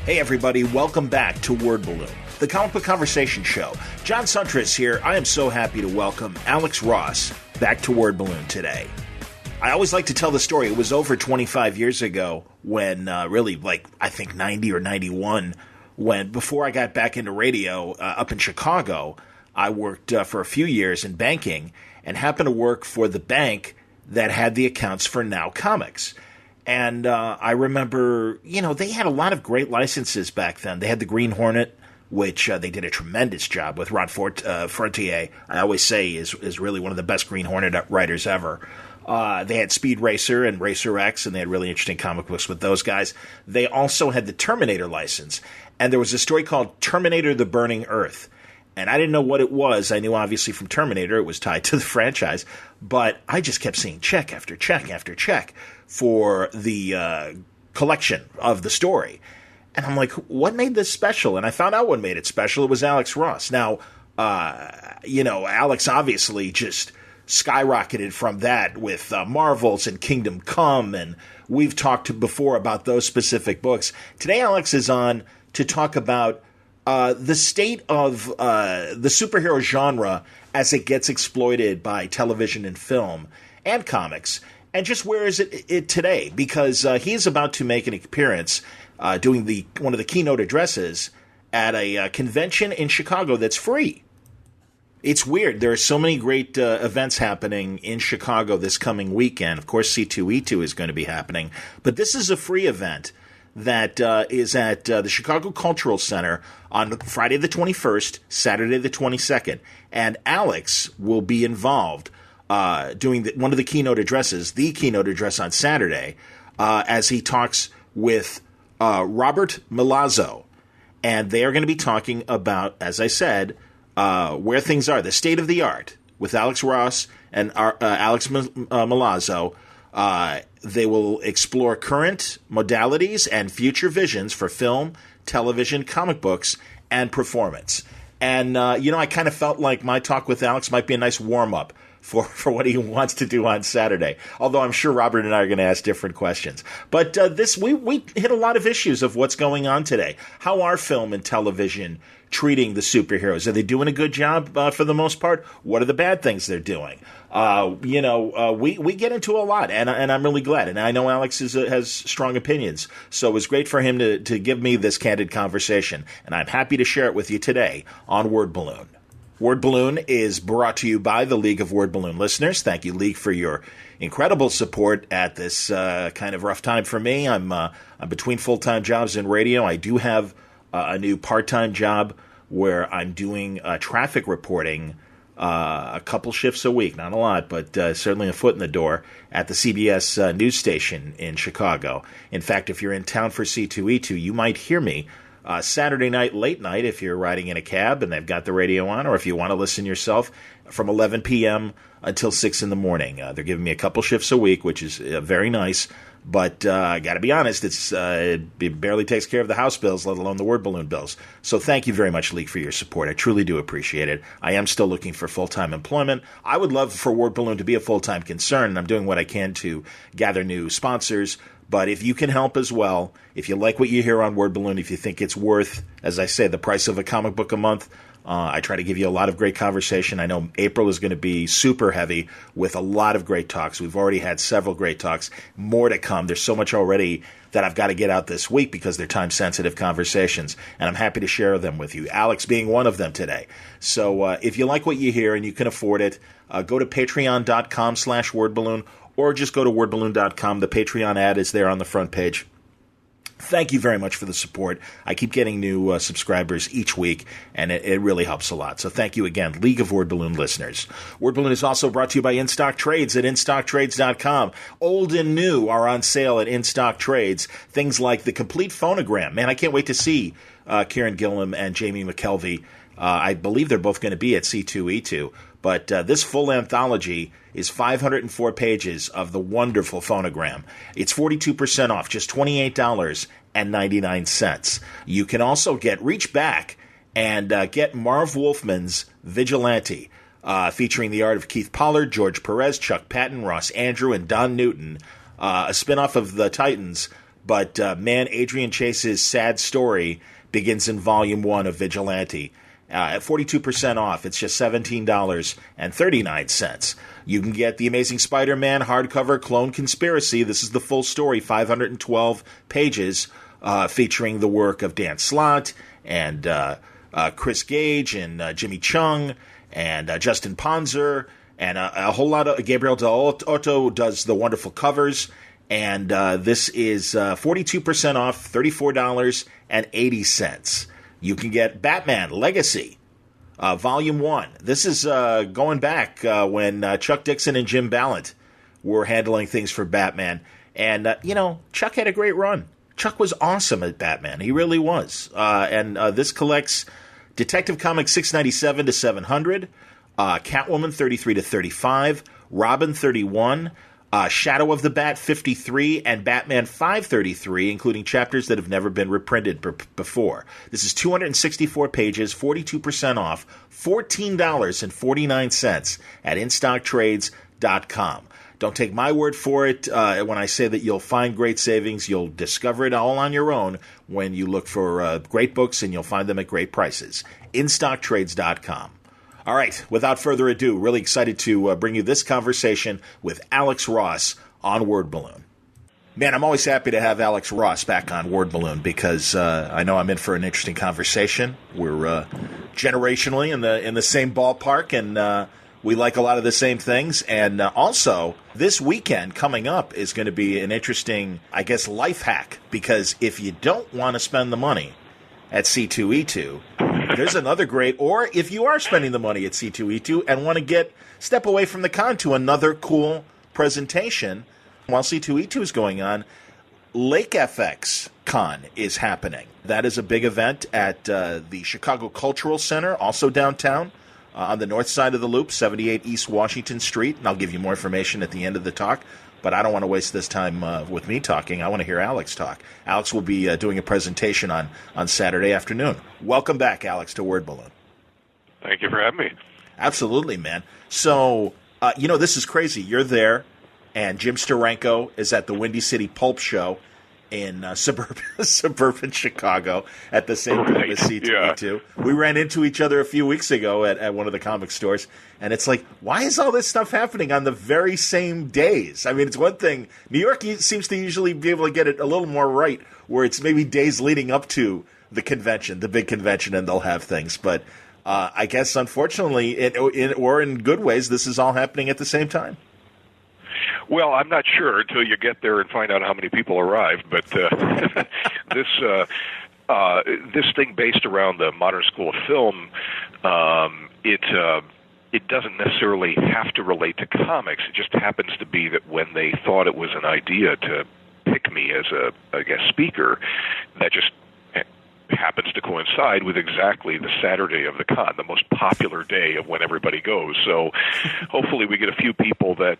Hey everybody, welcome back to Word Balloon, the comic book conversation show. John Suntress here. I am so happy to welcome Alex Ross back to Word Balloon today. I always like to tell the story. It was over 25 years ago when, I think 90 or 91, when before I got back into radio up in Chicago, I worked for a few years in banking and happened to work for the bank that had the accounts for Now Comics. And I remember, they had a lot of great licenses back then. They had the Green Hornet, which they did a tremendous job with. Ron Fortier, I always say, is really one of the best Green Hornet writers ever. They had Speed Racer and Racer X, and they had really interesting comic books with those guys. They also had the Terminator license. And there was a story called Terminator: The Burning Earth. And I didn't know what it was. I knew, obviously, from Terminator, it was tied to the franchise. But I just kept seeing check after check after check for the collection of the story. And I'm like, what made this special? And I found out what made it special. It was Alex Ross. Now, Alex obviously just skyrocketed from that with Marvels and Kingdom Come. And we've talked before about those specific books. Today, Alex is on to talk about the state of the superhero genre as it gets exploited by television and film and comics, and just where is it today? Because he is about to make an appearance doing one of the keynote addresses at a convention in Chicago that's free. It's weird. There are so many great events happening in Chicago this coming weekend. Of course, C2E2 is going to be happening, but this is a free event that is at the Chicago Cultural Center on Friday the 21st, Saturday the 22nd. And Alex will be involved doing one of the keynote addresses, the keynote address on Saturday, as he talks with Robert Milazzo. And they are going to be talking about, as I said, where things are, the state of the art, with Alex Ross and Alex Milazzo. They will explore current modalities and future visions for film, television, comic books, and performance. And, I kind of felt like my talk with Alex might be a nice warm-up for what he wants to do on Saturday. Although I'm sure Robert and I are going to ask different questions. But we hit a lot of issues of what's going on today. How are film and television treating the superheroes? Are they doing a good job for the most part? What are the bad things they're doing? We get into a lot, and I'm really glad. And I know Alex has strong opinions, so it was great for him to give me this candid conversation, and I'm happy to share it with you today on Word Balloon. Word Balloon is brought to you by the League of Word Balloon listeners. Thank you, League, for your incredible support at this kind of rough time for me. I'm between full-time jobs in radio. I do have a new part-time job where I'm doing traffic reporting a couple shifts a week, not a lot, but certainly a foot in the door at the CBS news station in Chicago. In fact, if you're in town for C2E2, you might hear me Saturday night, late night, if you're riding in a cab and they've got the radio on, or if you want to listen yourself, from 11 p.m. until 6 in the morning. They're giving me a couple shifts a week, which is very nice. But I got to be honest, it barely takes care of the house bills, let alone the Word Balloon bills. So thank you very much, League, for your support. I truly do appreciate it. I am still looking for full-time employment. I would love for Word Balloon to be a full-time concern, and I'm doing what I can to gather new sponsors. But if you can help as well, if you like what you hear on Word Balloon, if you think it's worth, as I say, the price of a comic book a month, I try to give you a lot of great conversation. I know April is going to be super heavy with a lot of great talks. We've already had several great talks. More to come. There's so much already that I've got to get out this week because they're time-sensitive conversations, and I'm happy to share them with you, Alex being one of them today. So if you like what you hear and you can afford it, go to patreon.com/wordballoon or just go to wordballoon.com. The Patreon ad is there on the front page. Thank you very much for the support. I keep getting new subscribers each week, and it really helps a lot. So thank you again, League of Word Balloon listeners. Word Balloon is also brought to you by In-Stock Trades at InStockTrades.com. Old and new are on sale at In-Stock Trades. Things like the complete phonogram. Man, I can't wait to see Kieran Gilliam and Jamie McKelvey. I believe they're both going to be at C2E2. But this full anthology is 504 pages of the wonderful phonogram. It's 42% off, just $28.99. You can also reach back and get Marv Wolfman's Vigilante, featuring the art of Keith Pollard, George Perez, Chuck Patton, Ross Andrew, and Don Newton, a spinoff of the Titans, But, man, Adrian Chase's sad story begins in Volume 1 of Vigilante. At 42% off, it's just $17.39. You can get The Amazing Spider-Man hardcover Clone Conspiracy. This is the full story, 512 pages, featuring the work of Dan Slott and Chris Gage and Jimmy Chung and Justin Ponzer, and a whole lot of Gabriel Del Otto does the wonderful covers. And this is 42% off, $34.80. You can get Batman Legacy, Volume 1. This is going back when Chuck Dixon and Jim Ballant were handling things for Batman. And, Chuck had a great run. Chuck was awesome at Batman. He really was. And this collects Detective Comics 697 to 700, Catwoman 33 to 35, Robin 31, Shadow of the Bat 53, and Batman 533, including chapters that have never been reprinted before. This is 264 pages, 42% off, $14.49 at InStockTrades.com. Don't take my word for it when I say that you'll find great savings. You'll discover it all on your own when you look for great books, and you'll find them at great prices. InStockTrades.com. All right, without further ado, really excited to bring you this conversation with Alex Ross on Word Balloon. Man, I'm always happy to have Alex Ross back on Word Balloon because I know I'm in for an interesting conversation. We're generationally in the same ballpark, and we like a lot of the same things. And also, this weekend coming up is going to be an interesting, I guess, life hack, because if you don't want to spend the money at C2E2, there's another great, or if you are spending the money at C2E2 and want to step away from the con to another cool presentation while C2E2 is going on, Lake FX Con is happening. That is a big event at the Chicago Cultural Center, also downtown, on the north side of the Loop, 78 East Washington Street. And I'll give you more information at the end of the talk. But I don't want to waste this time with me talking. I want to hear Alex talk. Alex will be doing a presentation on Saturday afternoon. Welcome back, Alex, to Word Balloon. Thank you for having me. Absolutely, man. So, this is crazy. You're there, and Jim Steranko is at the Windy City Pulp Show in suburban Chicago at the same time as C2E2. Yeah. We ran into each other a few weeks ago at one of the comic stores, and it's like, why is all this stuff happening on the very same days? I mean, it's one thing. New York seems to usually be able to get it a little more right, where it's maybe days leading up to the convention, the big convention, and they'll have things. But I guess, unfortunately, or in good ways, this is all happening at the same time. Well, I'm not sure until you get there and find out how many people arrived. But this thing based around the Modern School of Film, it doesn't necessarily have to relate to comics. It just happens to be that when they thought it was an idea to pick me as a guest speaker, that just happens to coincide with exactly the Saturday of the con, the most popular day of when everybody goes. So hopefully we get a few people that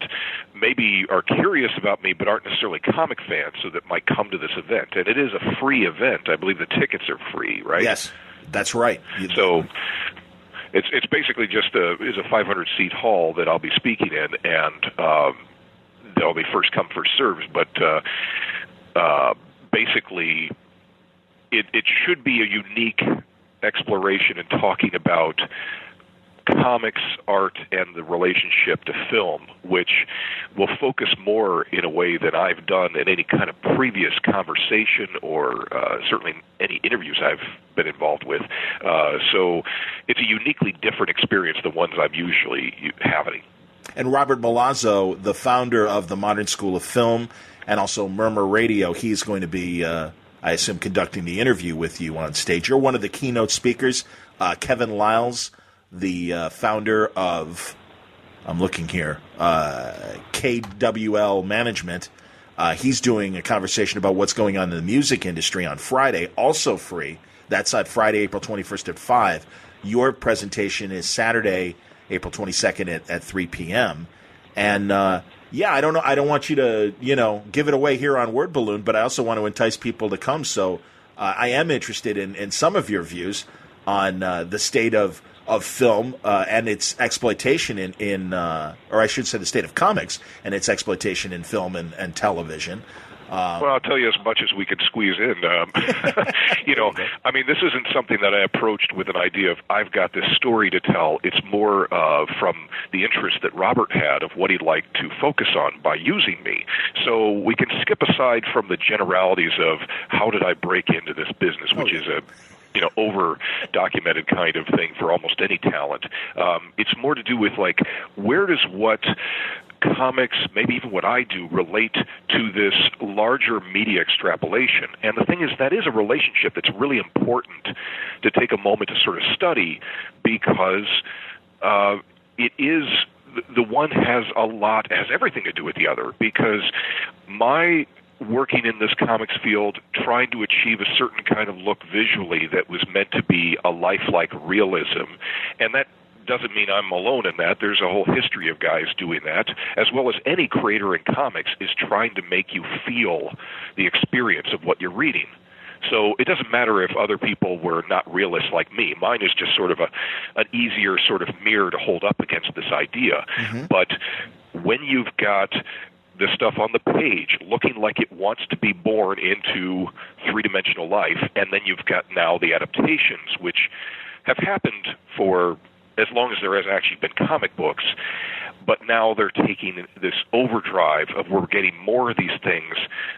maybe are curious about me but aren't necessarily comic fans, so that might come to this event. And it is a free event. I believe the tickets are free, right? Yes, that's right. So it's basically just a 500-seat hall that I'll be speaking in, and there'll be first come, first served. But basically, it should be a unique exploration in talking about comics, art, and the relationship to film, which will focus more in a way than I've done in any kind of previous conversation or certainly any interviews I've been involved with. So it's a uniquely different experience than ones I'm usually having. And Robert Milazzo, the founder of the Modern School of Film and also Murmur Radio, he's going to be, I assume, conducting the interview with you on stage. You're one of the keynote speakers. Kevin Lyles, the founder of, I'm looking here, KWL Management, he's doing a conversation about what's going on in the music industry on Friday, also free. That's on Friday, April 21st at 5. Your presentation is Saturday, April 22nd at 3 p.m. And, I don't know. I don't want you to, give it away here on Word Balloon, but I also want to entice people to come. So I am interested in some of your views on the state of film and its exploitation or I should say the state of comics and its exploitation in film and television. Well, I'll tell you as much as we could squeeze in. I mean, this isn't something that I approached with an idea of, I've got this story to tell. It's more from the interest that Robert had of what he'd like to focus on by using me. So we can skip aside from the generalities of how did I break into this business, which is a over-documented kind of thing for almost any talent. It's more to do with, like, where does what comics, maybe even what I do, relate to this larger media extrapolation. And the thing is, that is a relationship that's really important to take a moment to sort of study, because it is, the one has everything to do with the other, because my working in this comics field, trying to achieve a certain kind of look visually that was meant to be a lifelike realism, and that doesn't mean I'm alone in that. There's a whole history of guys doing that, as well as any creator in comics is trying to make you feel the experience of what you're reading. So it doesn't matter if other people were not realists like me. Mine is just sort of an easier sort of mirror to hold up against this idea. Mm-hmm. But when you've got the stuff on the page looking like it wants to be born into three-dimensional life, and then you've got now the adaptations, which have happened for as long as there has actually been comic books, but now they're taking this overdrive of we're getting more of these things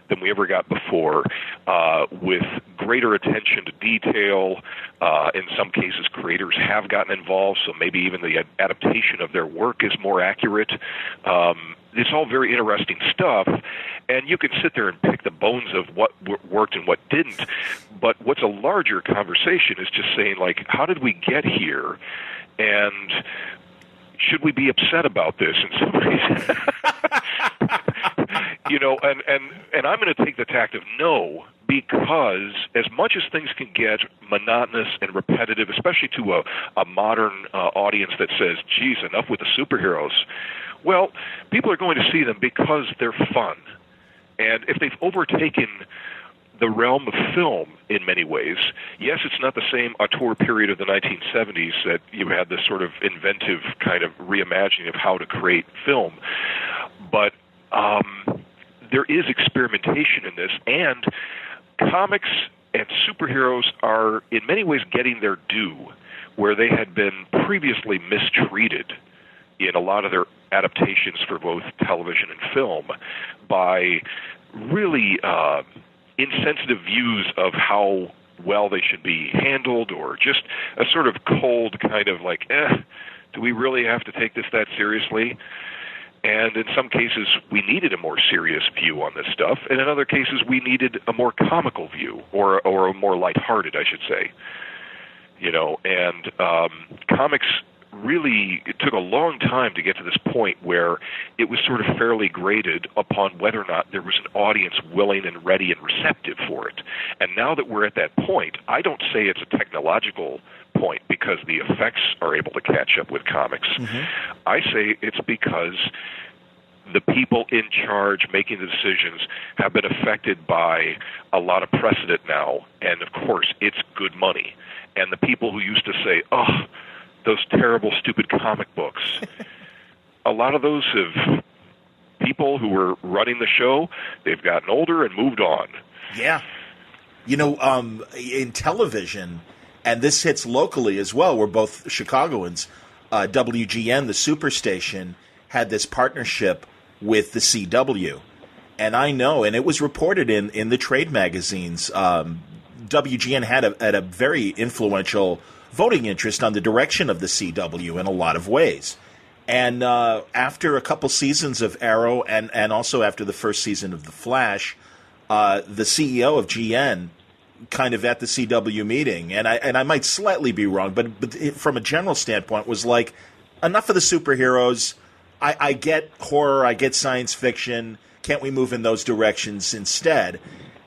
than we ever got before, with greater attention to detail. In some cases, creators have gotten involved, so maybe even the adaptation of their work is more accurate. It's all very interesting stuff, and you can sit there and pick the bones of what worked and what didn't, but what's a larger conversation is just saying, like, how did we get here? And should we be upset about this in some ways? And I'm going to take the tact of no, because as much as things can get monotonous and repetitive, especially to a modern audience that says, geez, enough with the superheroes, well, people are going to see them because they're fun. And if they've overtaken the realm of film in many ways, yes, it's not the same auteur period of the 1970s that you had this sort of inventive kind of reimagining of how to create film, but there is experimentation in this, and comics and superheroes are in many ways getting their due where they had been previously mistreated in a lot of their adaptations for both television and film by really insensitive views of how well they should be handled, or just a sort of cold kind of like, do we really have to take this that seriously? And in some cases, we needed a more serious view on this stuff, and in other cases, we needed a more comical view, or a more lighthearted, I should say. And comics really, it took a long time to get to this point where it was sort of fairly graded upon whether or not there was an audience willing and ready and receptive for it. And now that we're at that point, I don't say it's a technological point because the effects are able to catch up with comics. Mm-hmm. I say it's because the people in charge making the decisions have been affected by a lot of precedent now, and of course, it's good money. And the people who used to say, oh, those terrible, stupid comic books. A lot of those people who were running the show, they've gotten older and moved on. Yeah. In television, and this hits locally as well, we're both Chicagoans, WGN, the superstation, had this partnership with the CW. And I know, and it was reported in the trade magazines, WGN had a very influential voting interest on the direction of the CW in a lot of ways. And after a couple seasons of Arrow and also after the first season of The Flash, the CEO of GN kind of at the CW meeting, and I might slightly be wrong, but from a general standpoint was like, enough of the superheroes. I get horror, I get science fiction. Can't we move in those directions instead?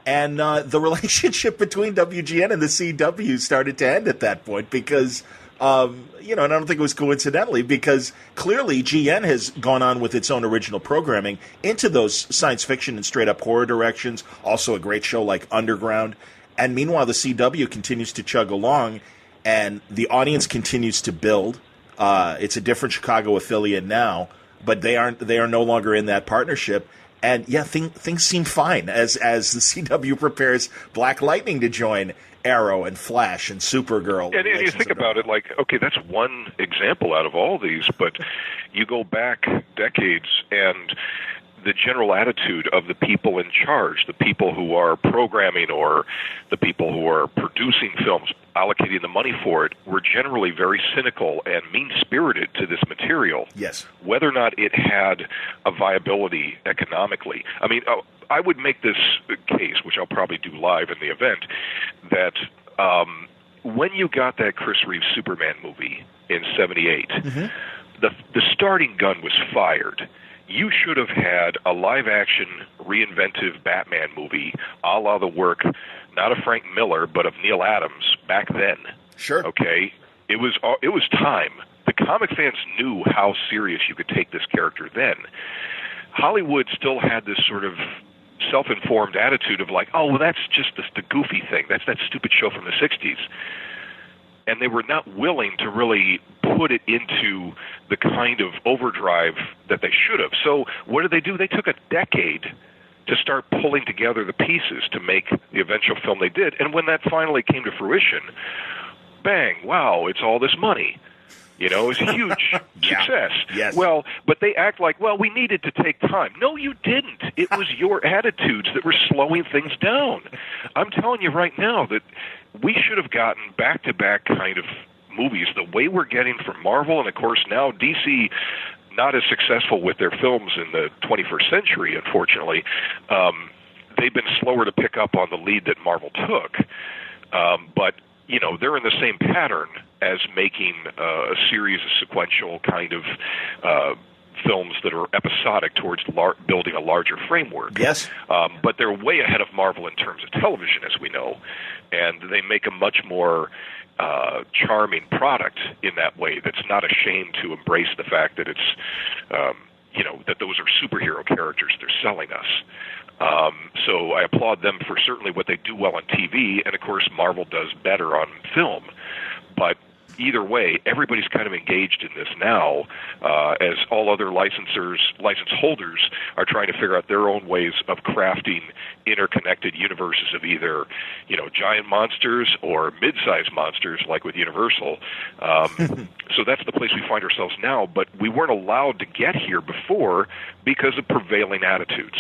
And the relationship between WGN and the CW started to end at that point because, and I don't think it was coincidentally, because clearly GN has gone on with its own original programming into those science fiction and straight-up horror directions, also a great show like Underground. And meanwhile, the CW continues to chug along, and the audience continues to build. It's a different Chicago affiliate now, but they are no longer in that partnership. And yeah, things seem fine as the CW prepares Black Lightning to join Arrow and Flash and Supergirl. And you think about it like, okay, that's one example out of all these, but you go back decades and the general attitude of the people in charge, the people who are programming or the people who are producing films, allocating the money for it, were generally very cynical and mean-spirited to this material. Yes. Whether or not it had a viability economically. I mean, I would make this case, which I'll probably do live in the event, that when you got that Chris Reeves Superman movie in '78, the starting gun was fired. You should have had a live-action, reinventive Batman movie, a la the work, not of Frank Miller, but of Neil Adams back then. Sure. Okay? It was time. The comic fans knew how serious you could take this character then. Hollywood still had this sort of self-informed attitude of like, oh, well, that's just the goofy thing. That's that stupid show from the 60s. And they were not willing to really put it into the kind of overdrive that they should have. So what did they do? They took a decade to start pulling together the pieces to make the eventual film they did. And when that finally came to fruition, bang, wow, it's all this money. You know, it's a huge success. Yes. Well, but they act like, well, we needed to take time. No, you didn't. It was your attitudes that were slowing things down. I'm telling you right now that we should have gotten back-to-back kind of movies the way we're getting from Marvel, and of course now DC, not as successful with their films in the 21st century, unfortunately. They've been slower to pick up on the lead that Marvel took. But you know, they're in the same pattern as making a series of sequential kind of films that are episodic towards building a larger framework. Yes. But they're way ahead of Marvel in terms of television, as we know, and they make a much more charming product in that way that's not ashamed to embrace the fact that it's, you know, that those are superhero characters they're selling us. So I applaud them for certainly what they do well on TV, and of course Marvel does better on film. But either way, everybody's kind of engaged in this now, as all other license holders are trying to figure out their own ways of crafting interconnected universes of either, you know, giant monsters or mid-sized monsters, like with Universal. So that's the place we find ourselves now, but we weren't allowed to get here before because of prevailing attitudes.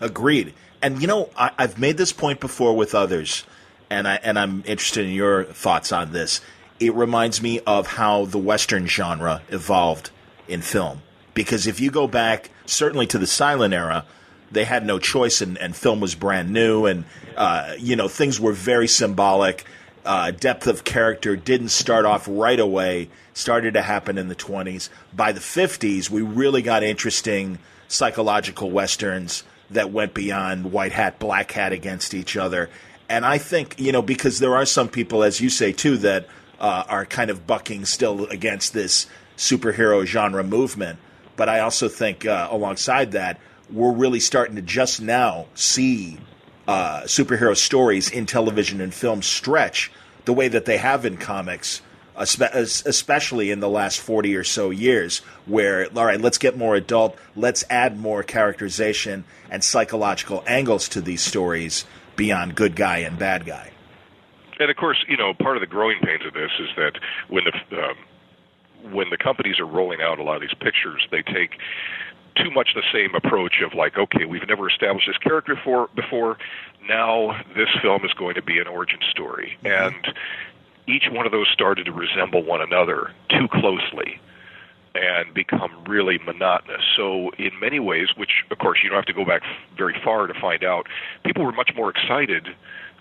Agreed. And, you know, I've made this point before with others, and I'm interested in your thoughts on this. It reminds me of how the Western genre evolved in film. Because if you go back, certainly to the silent era, they had no choice, and film was brand new, and, you know, things were very symbolic. Depth of character didn't start off right away, started to happen in the 20s. By the 50s, we really got interesting psychological Westerns that went beyond white hat, black hat against each other. And I think, you know, because there are some people, as you say, too, that are kind of bucking still against this superhero genre movement. But I also think alongside that, we're really starting to just now see superhero stories in television and film stretch the way that they have in comics, especially in the last 40 or so years, where, all right, let's get more adult, let's add more characterization and psychological angles to these stories beyond good guy and bad guy. And of course, you know, part of the growing pains of this is that when the companies are rolling out a lot of these pictures, they take too much the same approach of like, okay, we've never established this character before. Now this film is going to be an origin story, and each one of those started to resemble one another too closely and become really monotonous. So in many ways, which of course you don't have to go back very far to find out, people were much more excited,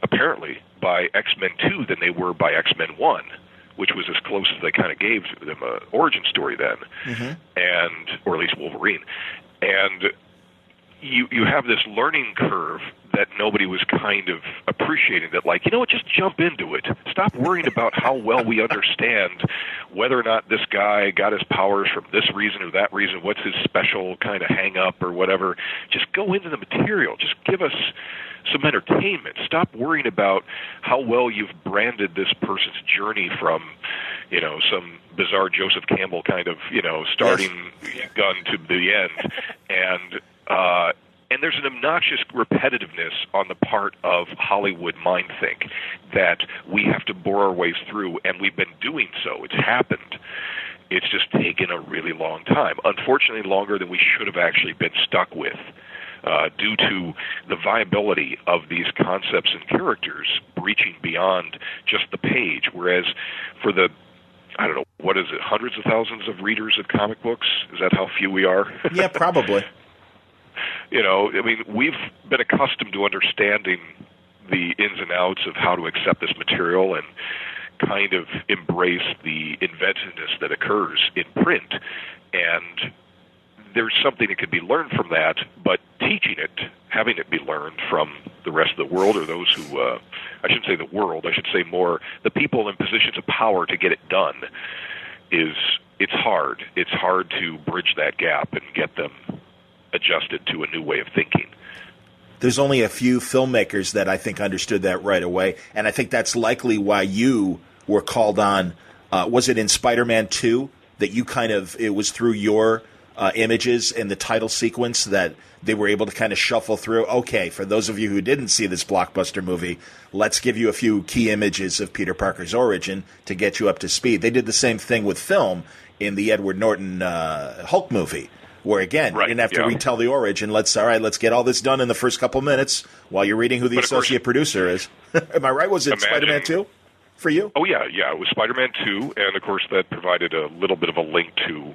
apparently, by X-Men 2 than they were by X-Men 1, which was as close as they kind of gave them an origin story then, and or at least Wolverine. And you have this learning curve that nobody was kind of appreciating, that like, you know what, just jump into it. Stop worrying about how well we understand whether or not this guy got his powers from this reason or that reason, what's his special kind of hang-up or whatever. Just go into the material. Just give us some entertainment. Stop worrying about how well you've branded this person's journey from, you know, some bizarre Joseph Campbell kind of, you know, starting gun to the end. And And there's an obnoxious repetitiveness on the part of Hollywood mindthink that we have to bore our ways through, and we've been doing so. It's happened. It's just taken a really long time. Unfortunately, longer than we should have actually been stuck with, due to the viability of these concepts and characters breaching beyond just the page. Whereas for the, I don't know, what is it, hundreds of thousands of readers of comic books? Is that how few we are? Yeah, probably. You know, I mean, we've been accustomed to understanding the ins and outs of how to accept this material and kind of embrace the inventiveness that occurs in print. And there's something that could be learned from that, but teaching it, having it be learned from the rest of the world, or those who, I shouldn't say the world, I should say more the people in positions of power to get it done, it's hard. It's hard to bridge that gap and get them adjusted to a new way of thinking. There's only a few filmmakers that I think understood that right away, and I think that's likely why you were called on. Was it in Spider-Man 2 that you it was through your images in the title sequence that they were able to kind of shuffle through? Okay, for those of you who didn't see this blockbuster movie, let's give you a few key images of Peter Parker's origin to get you up to speed. They did the same thing with film in the Edward Norton Hulk movie, where again, you didn't have to retell the origin. Let's get all this done in the first couple minutes while you're reading who the associate producer is. Am I right? Was it Spider-Man 2 for you? Oh, yeah. It was Spider-Man 2, and of course that provided a little bit of a link to,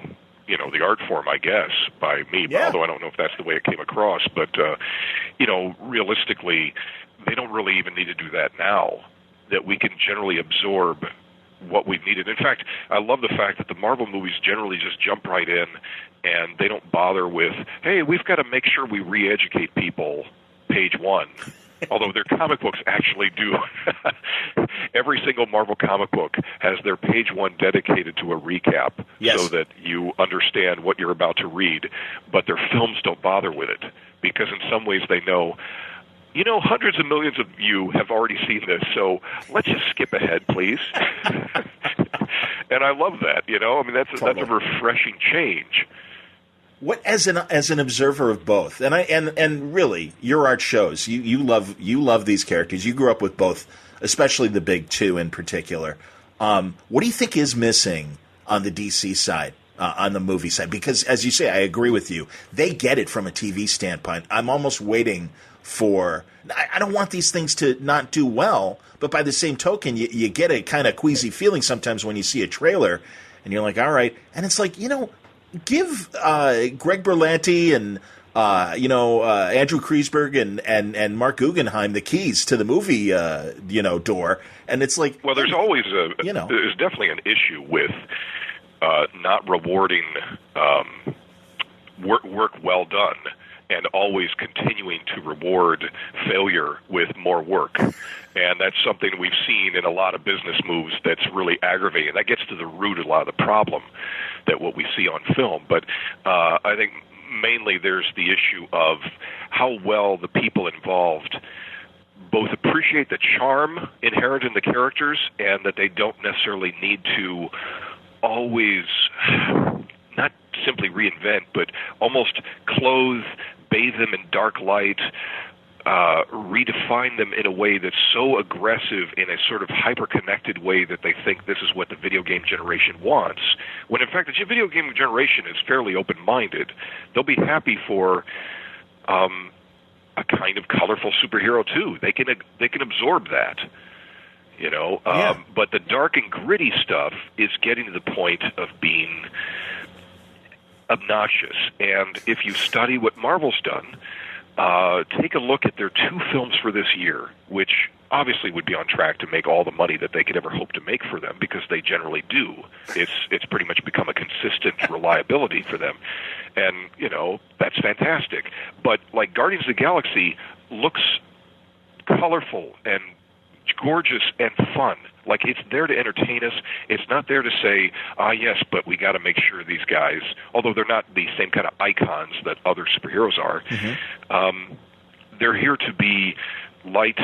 you know, the art form, I guess, by me, although I don't know if that's the way it came across. But, you know, realistically, they don't really even need to do that now, that we can generally absorb what we've needed. In fact, I love the fact that the Marvel movies generally just jump right in, and they don't bother with, hey, we've got to make sure we re-educate people page one. Although their comic books actually do. Every single Marvel comic book has their page one dedicated to a recap, so that you understand what you're about to read. But their films don't bother with it, because in some ways they know, you know, hundreds of millions of you have already seen this, so let's just skip ahead, please. And I love that, you know? I mean, that's a refreshing change. What, as an observer of both, and really, your art shows you love these characters. You grew up with both, especially the big two in particular. What do you think is missing on the DC side, on the movie side? Because, as you say, I agree with you. They get it from a TV standpoint. I'm almost waiting for. I don't want these things to not do well, but by the same token, you get a kind of queasy feeling sometimes when you see a trailer, and you're like, all right, and it's like, you know. Give Greg Berlanti and Andrew Kreisberg and Mark Guggenheim the keys to the movie door, and it's like, well, there's always there's definitely an issue with not rewarding work well done, and always continuing to reward failure with more work. And that's something we've seen in a lot of business moves that's really aggravating. That gets to the root of a lot of the problem that what we see on film. But I think mainly there's the issue of how well the people involved both appreciate the charm inherent in the characters, and that they don't necessarily need to always not simply reinvent, but almost bathe them in dark light, redefine them in a way that's so aggressive, in a sort of hyper-connected way that they think this is what the video game generation wants, when in fact the video game generation is fairly open-minded. They'll be happy for a kind of colorful superhero too. They can absorb that, you know. But the dark and gritty stuff is getting to the point of being obnoxious. And if you study what Marvel's done, take a look at their two films for this year, which obviously would be on track to make all the money that they could ever hope to make for them, because they generally do. It's pretty much become a consistent reliability for them. And, you know, that's fantastic. But, like, Guardians of the Galaxy looks colorful and gorgeous and fun. Like, it's there to entertain us. It's not there to say, yes, but we got to make sure these guys, although they're not the same kind of icons that other superheroes are, they're here to be light,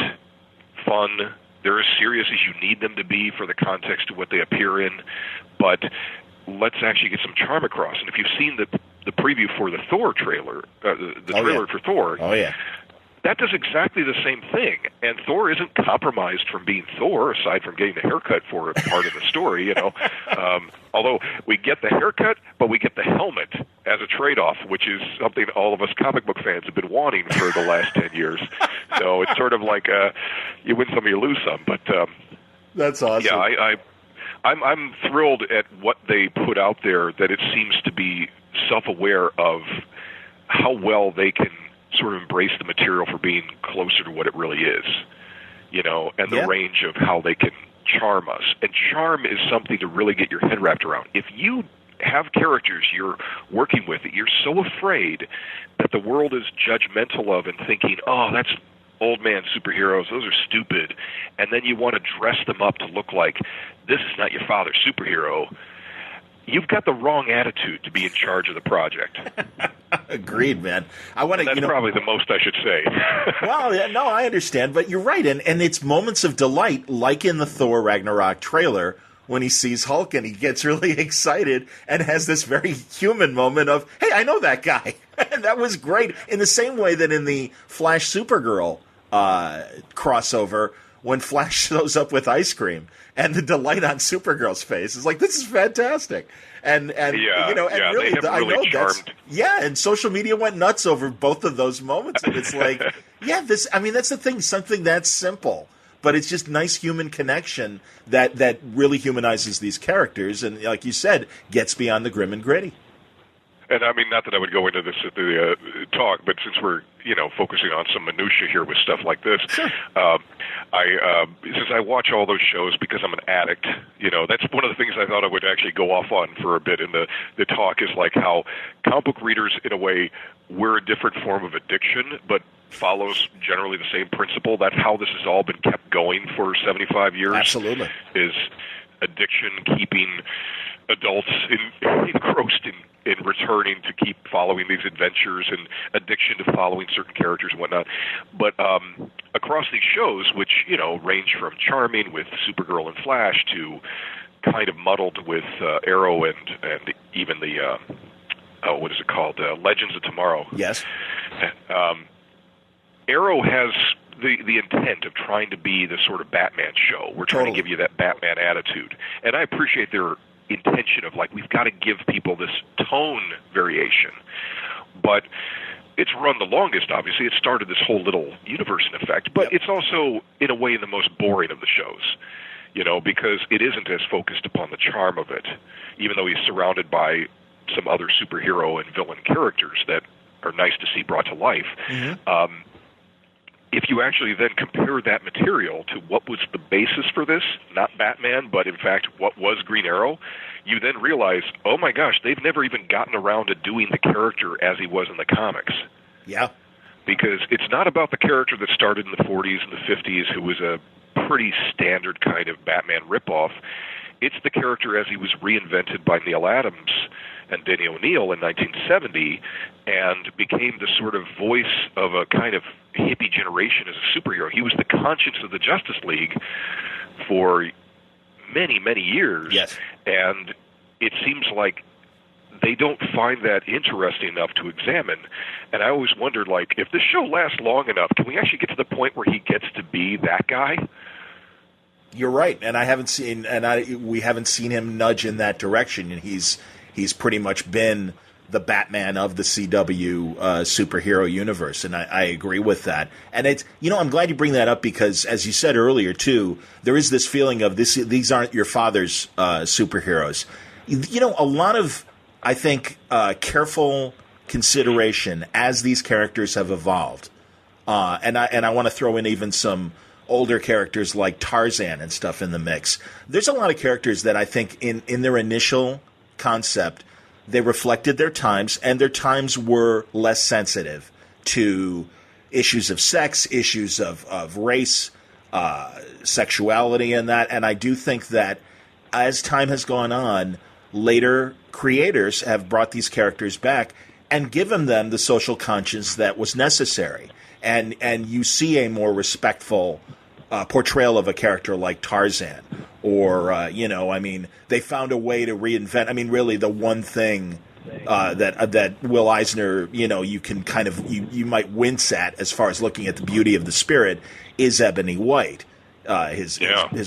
fun. They're as serious as you need them to be for the context of what they appear in, but let's actually get some charm across. And if you've seen the the preview for the Thor trailer, the trailer for Thor. Oh yeah. That does exactly the same thing, and Thor isn't compromised from being Thor, aside from getting the haircut for a part of the story, you know. Although we get the haircut, but we get the helmet as a trade-off, which is something all of us comic book fans have been wanting for the last 10 years. So it's sort of like you win some, you lose some. But that's awesome. Yeah, I'm thrilled at what they put out there, that it seems to be self-aware of how well they can sort of embrace the material for being closer to what it really is, you know, and the range of how they can charm us. And charm is something to really get your head wrapped around. If you have characters you're working with that you're so afraid that the world is judgmental of and thinking, oh, that's old man superheroes, those are stupid, and then you want to dress them up to look like this is not your father's superhero, you've got the wrong attitude to be in charge of the project. Agreed, man. That's probably the most I should say. Well, yeah, no, I understand, but you're right, and it's moments of delight, like in the Thor Ragnarok trailer, when he sees Hulk and he gets really excited and has this very human moment of, hey, I know that guy. And that was great. In the same way that in the Flash Supergirl crossover, when Flash shows up with ice cream, and the delight on Supergirl's face is like, this is fantastic. And you know, and really, I know charmed. And social media went nuts over both of those moments. And it's like, that's the thing, something that's simple, but it's just nice human connection that really humanizes these characters, and like you said, gets beyond the grim and gritty. And I mean, not that I would go into this at the talk, but since we're, you know, focusing on some minutia here with stuff like this, sure. Since I watch all those shows because I'm an addict, you know, that's one of the things I thought I would actually go off on for a bit in the talk, is like how comic book readers, in a way, we're a different form of addiction, but follows generally the same principle. That's how this has all been kept going for 75 years. Absolutely. Is addiction keeping adults engrossed in returning to keep following these adventures, and addiction to following certain characters and whatnot. But across these shows, which, you know, range from charming with Supergirl and Flash to kind of muddled with Arrow and even the, what is it called, Legends of Tomorrow. Yes. Arrow has the intent of trying to be the sort of Batman show. We're trying to give you that Batman attitude. And I appreciate their intention of, like, we've got to give people this tone variation. But it's run the longest, obviously. It started this whole little universe, in effect. But it's also, in a way, the most boring of the shows, you know, because it isn't as focused upon the charm of it, even though he's surrounded by some other superhero and villain characters that are nice to see brought to life. Mm-hmm. If you actually then compare that material to what was the basis for this, not Batman, but in fact what was Green Arrow, you then realize, oh my gosh, they've never even gotten around to doing the character as he was in the comics. Yeah. Because it's not about the character that started in the 40s and the 50s, who was a pretty standard kind of Batman ripoff. It's the character as he was reinvented by Neil Adams and Denny O'Neil in 1970, and became the sort of voice of a kind of hippie generation as a superhero. He was the conscience of the Justice League for many, many years. Yes. And it seems like they don't find that interesting enough to examine. And I always wondered, like, if this show lasts long enough, can we actually get to the point where he gets to be that guy? You're right, and we haven't seen him nudge in that direction, and he's pretty much been the Batman of the CW superhero universe, and I agree with that. And it's, you know, I'm glad you bring that up, because, as you said earlier too, there is this feeling of these aren't your father's superheroes. You know, a lot of, I think, careful consideration as these characters have evolved, and I want to throw in even some older characters like Tarzan and stuff in the mix. There's a lot of characters that I think in their initial concept, they reflected their times, and their times were less sensitive to issues of sex, issues of race, sexuality, and that. And I do think that as time has gone on, later creators have brought these characters back and given them the social conscience that was necessary. And you see a more respectful portrayal of a character like Tarzan, or, you know, I mean, they found a way to reinvent. I mean, really, the one thing that Will Eisner, you can kind of you might wince at as far as looking at the beauty of the spirit, is Ebony White, his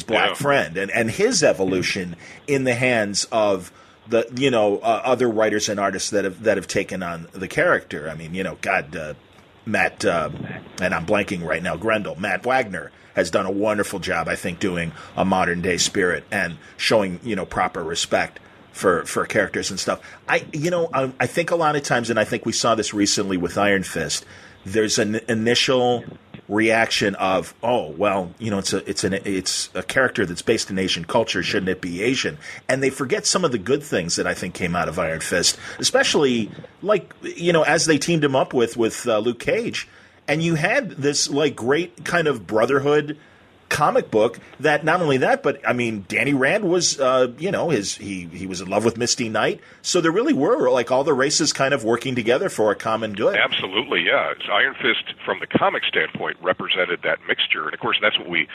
black friend, and his evolution in the hands of the other writers and artists that have taken on the character. I mean, Matt, and I'm blanking right now, Matt Wagner has done a wonderful job, I think, doing a modern day spirit and showing, proper respect for characters and stuff. I think a lot of times, and I think we saw this recently with Iron Fist, there's an initial reaction of, oh, well, it's a character that's based in Asian culture. Shouldn't it be Asian? And they forget some of the good things that I think came out of Iron Fist, especially as they teamed him up with Luke Cage, and you had this great kind of brotherhood comic book that not only that, but I mean, Danny Rand was, he was in love with Misty Knight. So there really were all the races kind of working together for a common good. Absolutely, yeah. Iron Fist, from the comic standpoint, represented that mixture. And of course, that's what we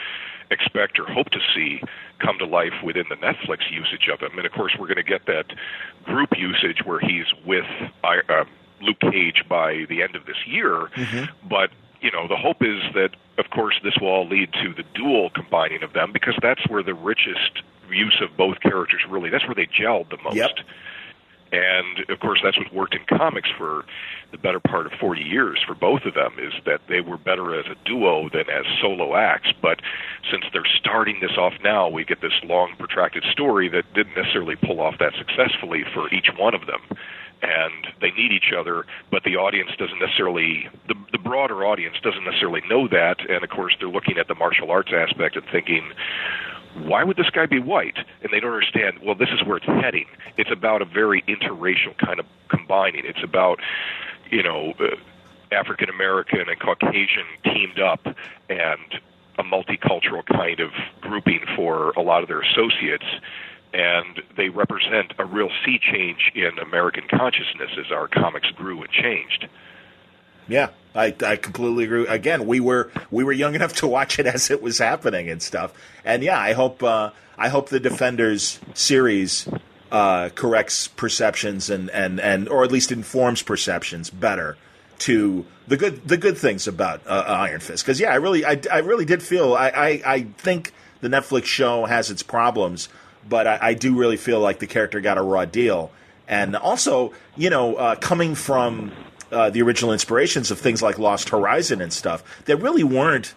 expect or hope to see come to life within the Netflix usage of him. And of course, we're going to get that group usage where he's with Luke Cage by the end of this year. Mm-hmm. But the hope is that, of course, this will all lead to the dual combining of them, because that's where the richest use of both characters that's where they gelled the most. Yep. And, of course, that's what worked in comics for the better part of 40 years for both of them, is that they were better as a duo than as solo acts. But since they're starting this off now, we get this long, protracted story that didn't necessarily pull off that successfully for each one of them. And they need each other, but the audience doesn't necessarily, the broader audience doesn't necessarily know that. And, of course, they're looking at the martial arts aspect and thinking, why would this guy be white? And they don't understand, well, this is where it's heading. It's about a very interracial kind of combining. It's about, African-American and Caucasian teamed up and a multicultural kind of grouping for a lot of their associates. And they represent a real sea change in American consciousness as our comics grew and changed. Yeah, I completely agree. Again, we were young enough to watch it as it was happening and stuff. And yeah, I hope the Defenders series corrects perceptions and or at least informs perceptions better to the good things about Iron Fist. Because yeah, I really did feel I think the Netflix show has its problems, but I do really feel like the character got a raw deal. And also, coming from the original inspirations of things like Lost Horizon and stuff, that really weren't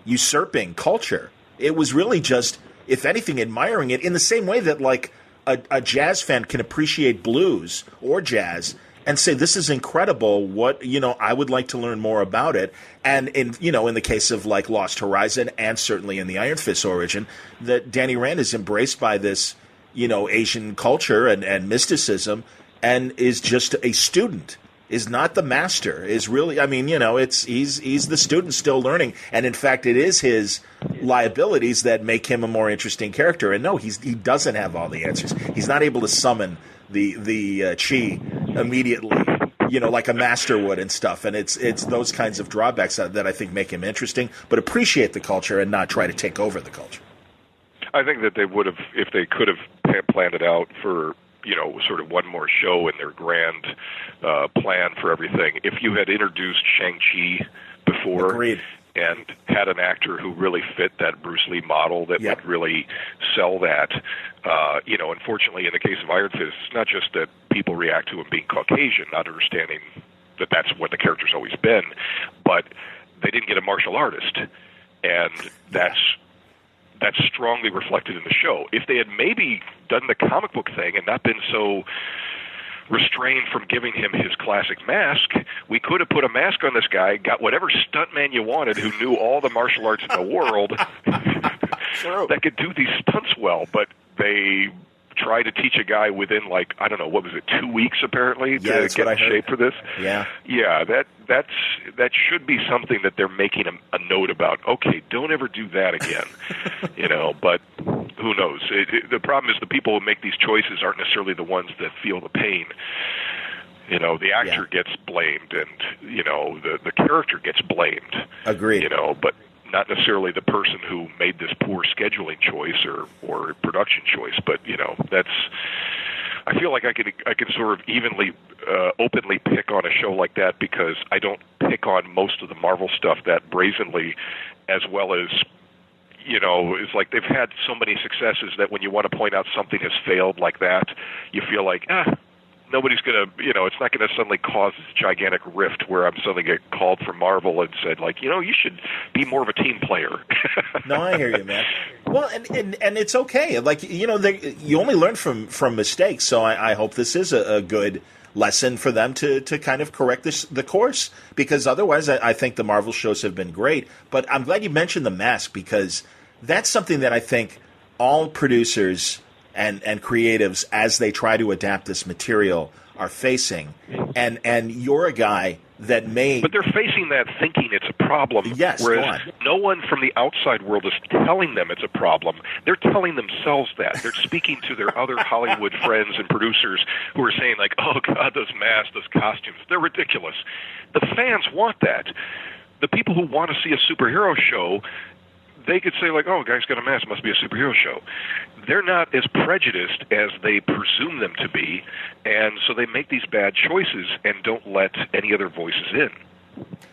usurping culture. It was really just, if anything, admiring it in the same way that a jazz fan can appreciate blues or jazz and say, this is incredible. What, I would like to learn more about it. And in the case of Lost Horizon and certainly in the Iron Fist origin, that Danny Rand is embraced by this, Asian culture and mysticism, and is just a student, is not the master, is really, he's the student still learning. And in fact, it is his liabilities that make him a more interesting character. And no, he doesn't have all the answers. He's not able to summon the chi immediately, like a master would and stuff. And it's those kinds of drawbacks that I think make him interesting, but appreciate the culture and not try to take over the culture. I think that they would have, if they could have planned it out for, sort of one more show in their grand plan for everything. If you had introduced Shang-Chi before, agreed, and had an actor who really fit that Bruce Lee model that yep. would really sell that, unfortunately in the case of Iron Fist, it's not just that people react to him being Caucasian, not understanding that that's what the character's always been, but they didn't get a martial artist, and that's strongly reflected in the show. If they had maybe done the comic book thing and not been so restrained from giving him his classic mask, we could have put a mask on this guy, got whatever stuntman you wanted who knew all the martial arts in the world that could do these stunts well, but they tried to teach a guy within 2 weeks apparently to get in shape for this. Yeah. Yeah, that should be something that they're making a note about. Okay, don't ever do that again. But who knows? The problem is the people who make these choices aren't necessarily the ones that feel the pain. The actor gets blamed, and the character gets blamed. Agreed. But not necessarily the person who made this poor scheduling choice or production choice. But that's I feel like I can sort of evenly, openly pick on a show like that because I don't pick on most of the Marvel stuff that brazenly, as well as, it's like they've had so many successes that when you want to point out something has failed like that, you feel like, nobody's going to, it's not going to suddenly cause this gigantic rift where I'm suddenly get called from Marvel and said, like, you should be more of a team player. No, I hear you, man. Well, and it's okay. Like, you only learn from mistakes, so I hope this is a good lesson for them to kind of correct the course, because otherwise I think the Marvel shows have been great. But I'm glad you mentioned the mask, because that's something that I think all producers and creatives, as they try to adapt this material, are facing. And you're a guy that may... But they're facing that thinking it's a problem, yes, whereas no one from the outside world is telling them it's a problem. They're telling themselves that. They're speaking to their other Hollywood friends and producers who are saying, like, oh, God, those masks, those costumes, they're ridiculous. The fans want that. The people who want to see a superhero show, they could say, like, oh, a guy's got a mask, must be a superhero show. They're not as prejudiced as they presume them to be, and so they make these bad choices and don't let any other voices in.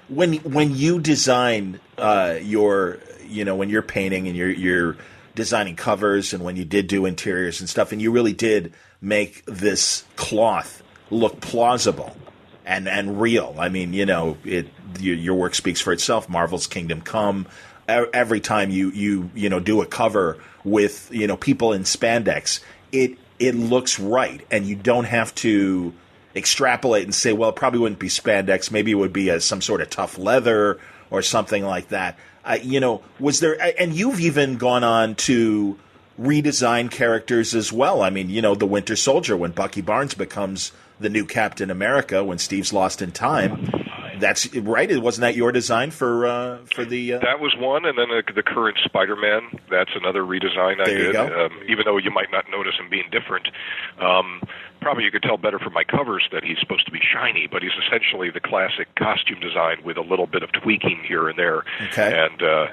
When you design when you're painting and you're designing covers, and when you did do interiors and stuff, and you really did make this cloth look plausible and real. I mean, your work speaks for itself. Marvel's Kingdom Come. Every time you do a cover with people in spandex, it looks right, and you don't have to extrapolate and say, well, it probably wouldn't be spandex, maybe it would be some sort of tough leather or something like that. Was there? And you've even gone on to redesign characters as well. I mean, the Winter Soldier, when Bucky Barnes becomes the new Captain America, when Steve's lost in time. That's right. Wasn't that your design for the? That was one, and then the current Spider-Man. That's another redesign I did. Even though you might not notice him being different, probably you could tell better from my covers that he's supposed to be shiny, but he's essentially the classic costume design with a little bit of tweaking here and there. Okay. And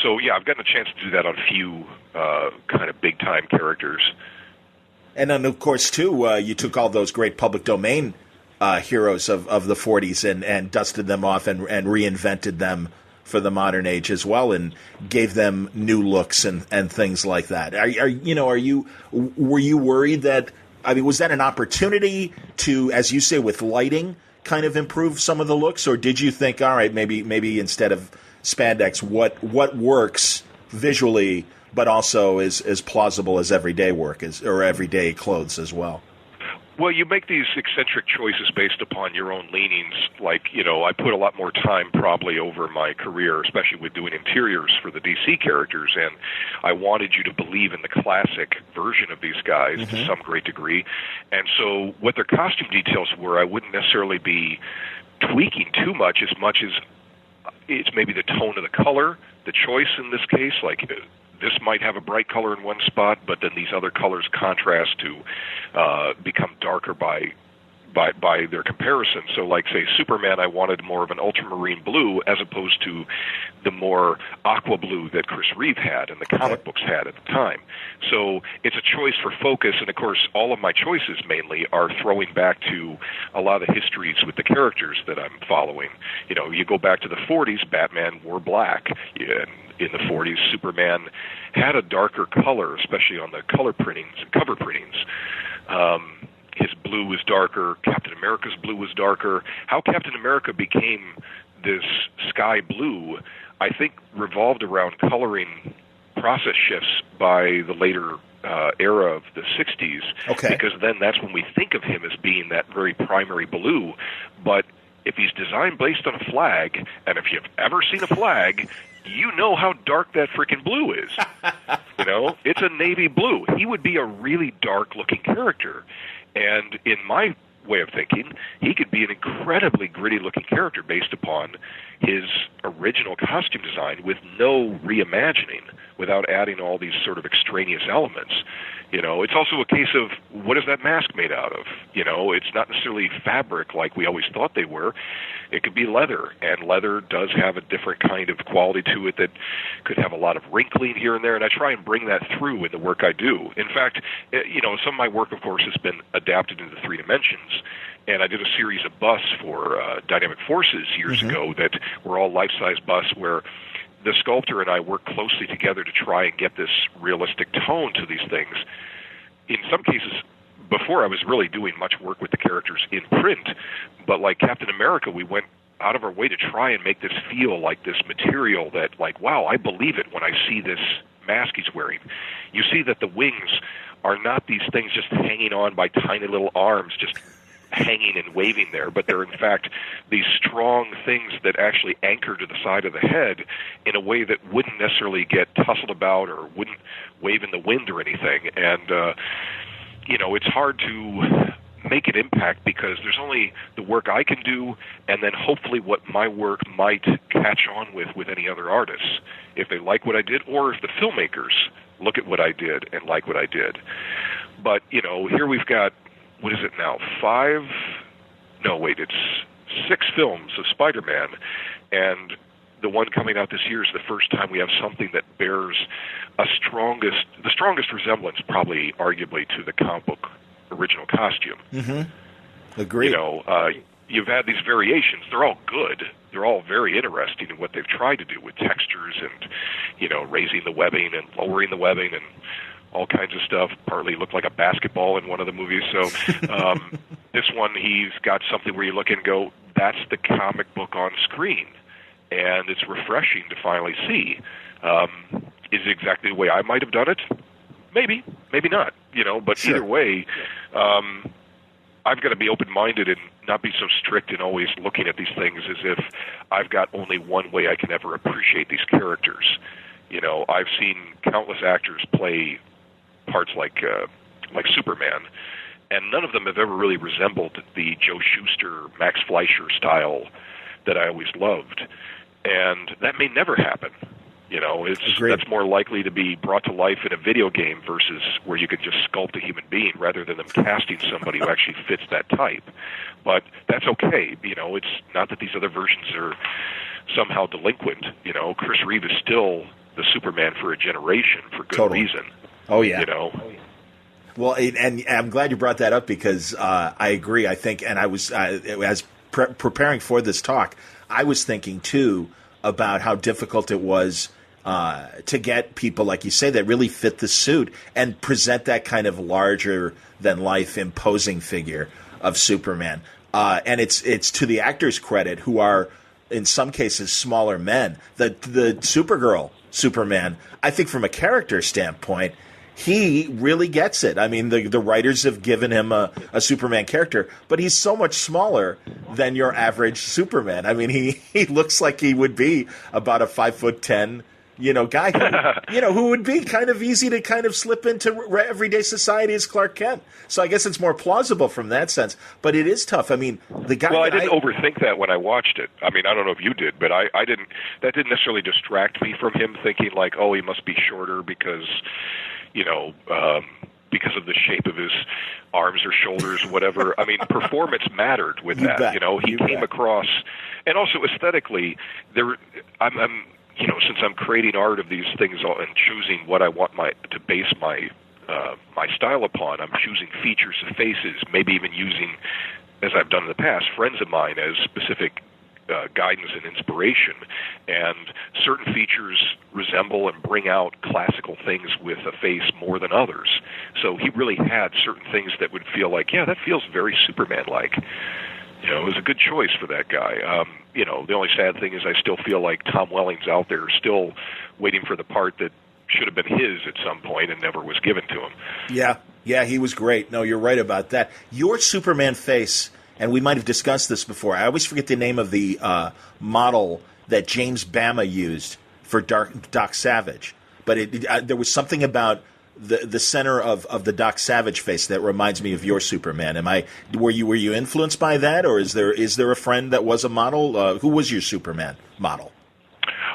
so yeah, I've gotten a chance to do that on a few kind of big time characters. And then, of course, too, you took all those great public domain heroes of the 40s and dusted them off and reinvented them for the modern age as well, and gave them new looks and things like that. Were you worried that, was that an opportunity to, as you say, with lighting, kind of improve some of the looks, or did you think, all right, maybe instead of spandex, what works visually but also is plausible as everyday work or everyday clothes as well? Well, you make these eccentric choices based upon your own leanings. Like, I put a lot more time probably over my career, especially with doing interiors for the DC characters, and I wanted you to believe in the classic version of these guys to some great degree. And so what their costume details were, I wouldn't necessarily be tweaking too much as it's maybe the tone of the color, the choice in this case, like this might have a bright color in one spot, but then these other colors contrast to become darker by their comparison. So like, say, Superman, I wanted more of an ultramarine blue as opposed to the more aqua blue that Chris Reeve had and the comic books had at the time. So it's a choice for focus, and of course all of my choices mainly are throwing back to a lot of the histories with the characters that I'm following. You go back to the 40s, Batman wore black. In the 40s, Superman had a darker color, especially on the cover printings. His blue was darker. Captain America's blue was darker. How Captain America became this sky blue, I think, revolved around coloring process shifts by the later era of the 60s. Okay. Because then that's when we think of him as being that very primary blue. But if he's designed based on a flag, and if you've ever seen a flag, you know how dark that freaking blue is. It's a navy blue. He would be a really dark-looking character. And in my way of thinking, he could be an incredibly gritty-looking character based upon his original costume design with no reimagining, without adding all these sort of extraneous elements. It's also a case of, what is that mask made out of? It's not necessarily fabric like we always thought they were. It could be leather, and leather does have a different kind of quality to it that could have a lot of wrinkling here and there, and I try and bring that through in the work I do. In fact, some of my work, of course, has been adapted into 3 dimensions, and I did a series of busts for Dynamic Forces years ago that were all life-size busts where the sculptor and I worked closely together to try and get this realistic tone to these things. In some cases, before I was really doing much work with the characters in print, but like Captain America, we went out of our way to try and make this feel like this material that, like, wow, I believe it when I see this mask he's wearing. You see that the wings are not these things just hanging on by tiny little arms, just hanging and waving there, but they're in fact these strong things that actually anchor to the side of the head in a way that wouldn't necessarily get tussled about or wouldn't wave in the wind or anything. And it's hard to make an impact because there's only the work I can do, and then hopefully what my work might catch on with any other artists, if they like what I did, or if the filmmakers look at what I did and like what I did. But here we've got, what is it now, 6 films of Spider-Man, and the one coming out this year is the first time we have something that bears the strongest resemblance, probably arguably, to the comic book original costume. Mm-hmm. Agreed. You've had these variations. They're all good. They're all very interesting in what they've tried to do with textures and, raising the webbing and lowering the webbing and all kinds of stuff. Partly looked like a basketball in one of the movies. So this one, he's got something where you look and go, that's the comic book on screen. And it's refreshing to finally see. Is it exactly the way I might have done it? Maybe, maybe not. But sure. Either way, I've got to be open-minded and not be so strict in always looking at these things as if I've got only one way I can ever appreciate these characters. I've seen countless actors play parts like Superman, and none of them have ever really resembled the Joe Shuster, Max Fleischer style that I always loved. And that may never happen. That's more likely to be brought to life in a video game versus where you could just sculpt a human being rather than them casting somebody who actually fits that type. But that's okay. It's not that these other versions are somehow delinquent. Chris Reeve is still the Superman for a generation for good reason. Oh, yeah. Well, and I'm glad you brought that up because I agree. I think, and I was, as preparing for this talk, I was thinking, too, about how difficult it was to get people, like you say, that really fit the suit and present that kind of larger-than-life, imposing figure of Superman. And it's to the actors' credit, who are, in some cases, smaller men. The Supergirl Superman, I think from a character standpoint, he really gets it. I mean, the writers have given him a Superman character, but he's so much smaller than your average Superman. I mean, he looks like he would be about a 5'10", guy who would be kind of easy to kind of slip into everyday society as Clark Kent. So I guess it's more plausible from that sense, but it is tough. I mean, the guy. Well, I didn't overthink that when I watched it. I mean, I don't know if you did, but I didn't. That didn't necessarily distract me from him thinking like, oh, he must be shorter because because of the shape of his arms or shoulders, whatever. I mean, performance mattered with that. He came across, and also aesthetically, I'm since I'm creating art of these things and choosing what I want to base my style upon, I'm choosing features of faces, maybe even using, as I've done in the past, friends of mine as specific guidance and inspiration. And certain features resemble and bring out classical things with a face more than others. So he really had certain things that would feel like, yeah, that feels very Superman-like. It was a good choice for that guy. The only sad thing is I still feel like Tom Welling's out there still waiting for the part that should have been his at some point and never was given to him. Yeah, he was great. No, you're right about that. Your Superman face, and we might have discussed this before, I always forget the name of the model that James Bama used for Doc Savage. But there was something about the center of the Doc Savage face that reminds me of your Superman. Were you influenced by that, or is there a friend that was a model? Who was your Superman model?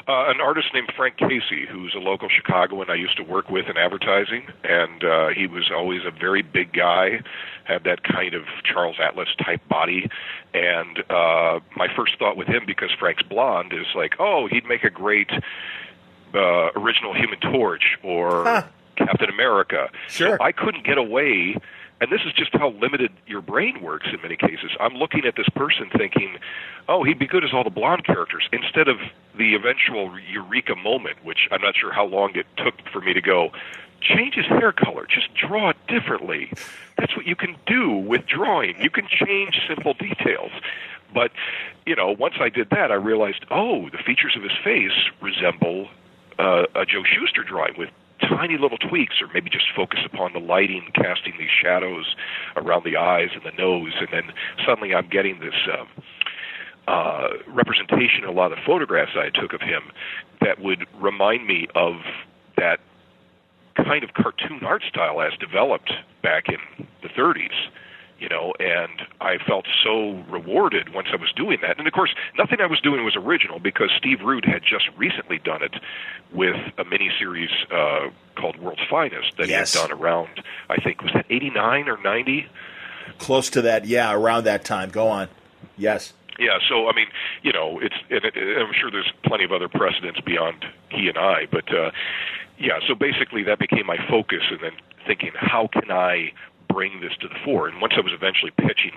An artist named Frank Casey, who's a local Chicagoan I used to work with in advertising, and he was always a very big guy, had that kind of Charles Atlas type body, and my first thought with him, because Frank's blonde, is like, oh, he'd make a great original Human Torch or Captain America. Sure. So I couldn't get away. And this is just how limited your brain works in many cases. I'm looking at this person thinking, oh, he'd be good as all the blonde characters, instead of the eventual eureka moment, which I'm not sure how long it took for me to go, change his hair color, just draw it differently. That's what you can do with drawing. You can change simple details. But, once I did that, I realized, oh, the features of his face resemble a Joe Shuster drawing with tiny little tweaks, or maybe just focus upon the lighting, casting these shadows around the eyes and the nose, and then suddenly I'm getting this representation in a lot of the photographs I took of him that would remind me of that kind of cartoon art style as developed back in the 30s. And I felt so rewarded once I was doing that. And, of course, nothing I was doing was original, because Steve Rude had just recently done it with a miniseries called World's Finest that he had done around, I think, was that 89 or 90? Close to that, yeah, around that time. Go on. Yes. Yeah, so, I'm sure there's plenty of other precedents beyond he and I, but, so basically that became my focus, and then thinking, how can I bring this to the fore? And once I was eventually pitching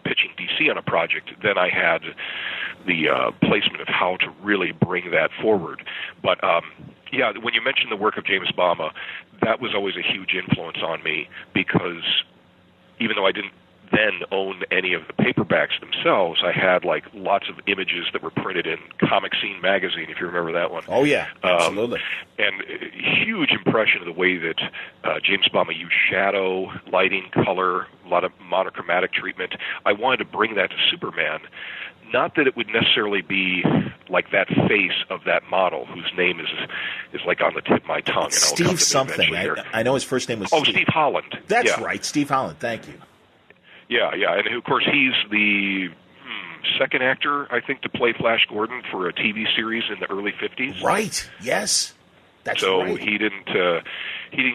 pitching DC on a project, then I had the placement of how to really bring that forward. But when you mentioned the work of James Bama, that was always a huge influence on me, because even though I didn't then own any of the paperbacks themselves, I had lots of images that were printed in Comic Scene magazine, if you remember that one. Oh yeah, absolutely. And a huge impression of the way that James Bama used shadow, lighting, color, a lot of monochromatic treatment. I wanted to bring that to Superman. Not that it would necessarily be like that face of that model, whose name is on the tip of my tongue. Steve something. I know his first name was Steve. Steve Holland. That's right, Steve Holland. Thank you. Yeah, and of course he's the second actor, I think, to play Flash Gordon for a TV series in the early 50s. Right. Yes. That's so right. he didn't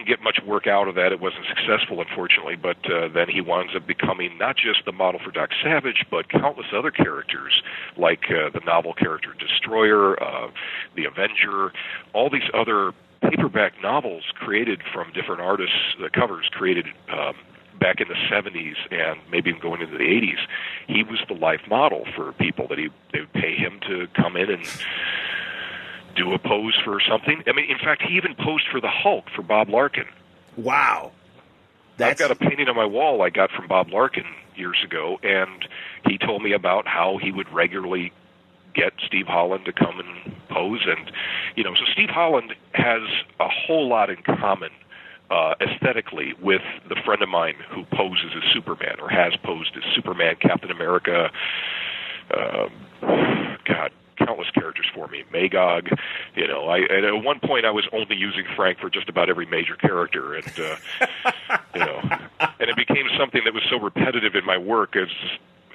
get much work out of that. It wasn't successful, unfortunately. But then he winds up becoming not just the model for Doc Savage, but countless other characters, like the novel character Destroyer, the Avenger, all these other paperback novels created from different artists, the covers created back in the 70s and maybe even going into the 80s. He was the life model for people that they would pay him to come in and do a pose for something. I mean, in fact, he even posed for the Hulk for Bob Larkin. Wow. I've got a painting on my wall I got from Bob Larkin years ago, and he told me about how he would regularly get Steve Holland to come and pose. And, so Steve Holland has a whole lot in common aesthetically with the friend of mine who poses as Superman, or has posed as Superman, Captain America, countless characters for me, Magog. At one point I was only using Frank for just about every major character, and and it became something that was so repetitive in my work as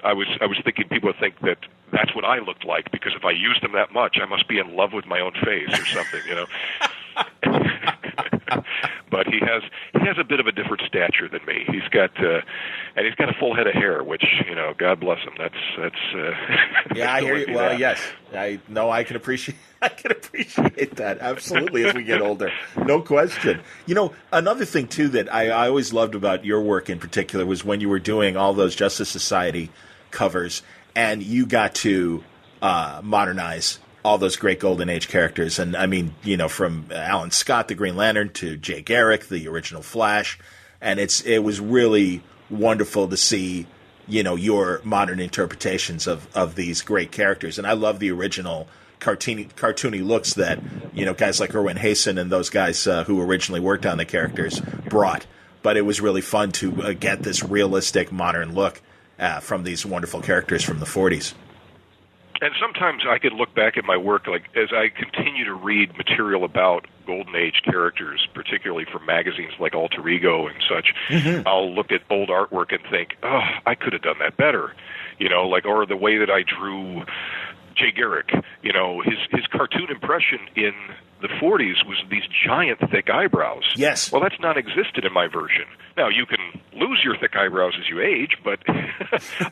I was thinking people would think that that's what I looked like, because if I used them that much, I must be in love with my own face or something, But he has a bit of a different stature than me. He's got a full head of hair, which God bless him. That's yeah, I hear you. Well, that. Yes, I can appreciate that absolutely as we get older, no question. Another thing too that I always loved about your work in particular was when you were doing all those Justice Society covers, and you got to modernize all those great Golden Age characters. And I mean, from Alan Scott, the Green Lantern, to Jay Garrick, the original Flash. And it was really wonderful to see, your modern interpretations of these great characters. And I love the original cartoony looks that, guys like Erwin Hasen and those guys who originally worked on the characters brought. But it was really fun to get this realistic modern look from these wonderful characters from the 40s. And sometimes I could look back at my work, like as I continue to read material about Golden Age characters, particularly from magazines like Alter Ego and such. I'll look at old artwork and think, oh, I could have done that better, or the way that I drew Jay Garrick. His cartoon impression in the 40s was these giant, thick eyebrows. Yes. Well, that's non-existent in my version. Now, you can lose your thick eyebrows as you age, but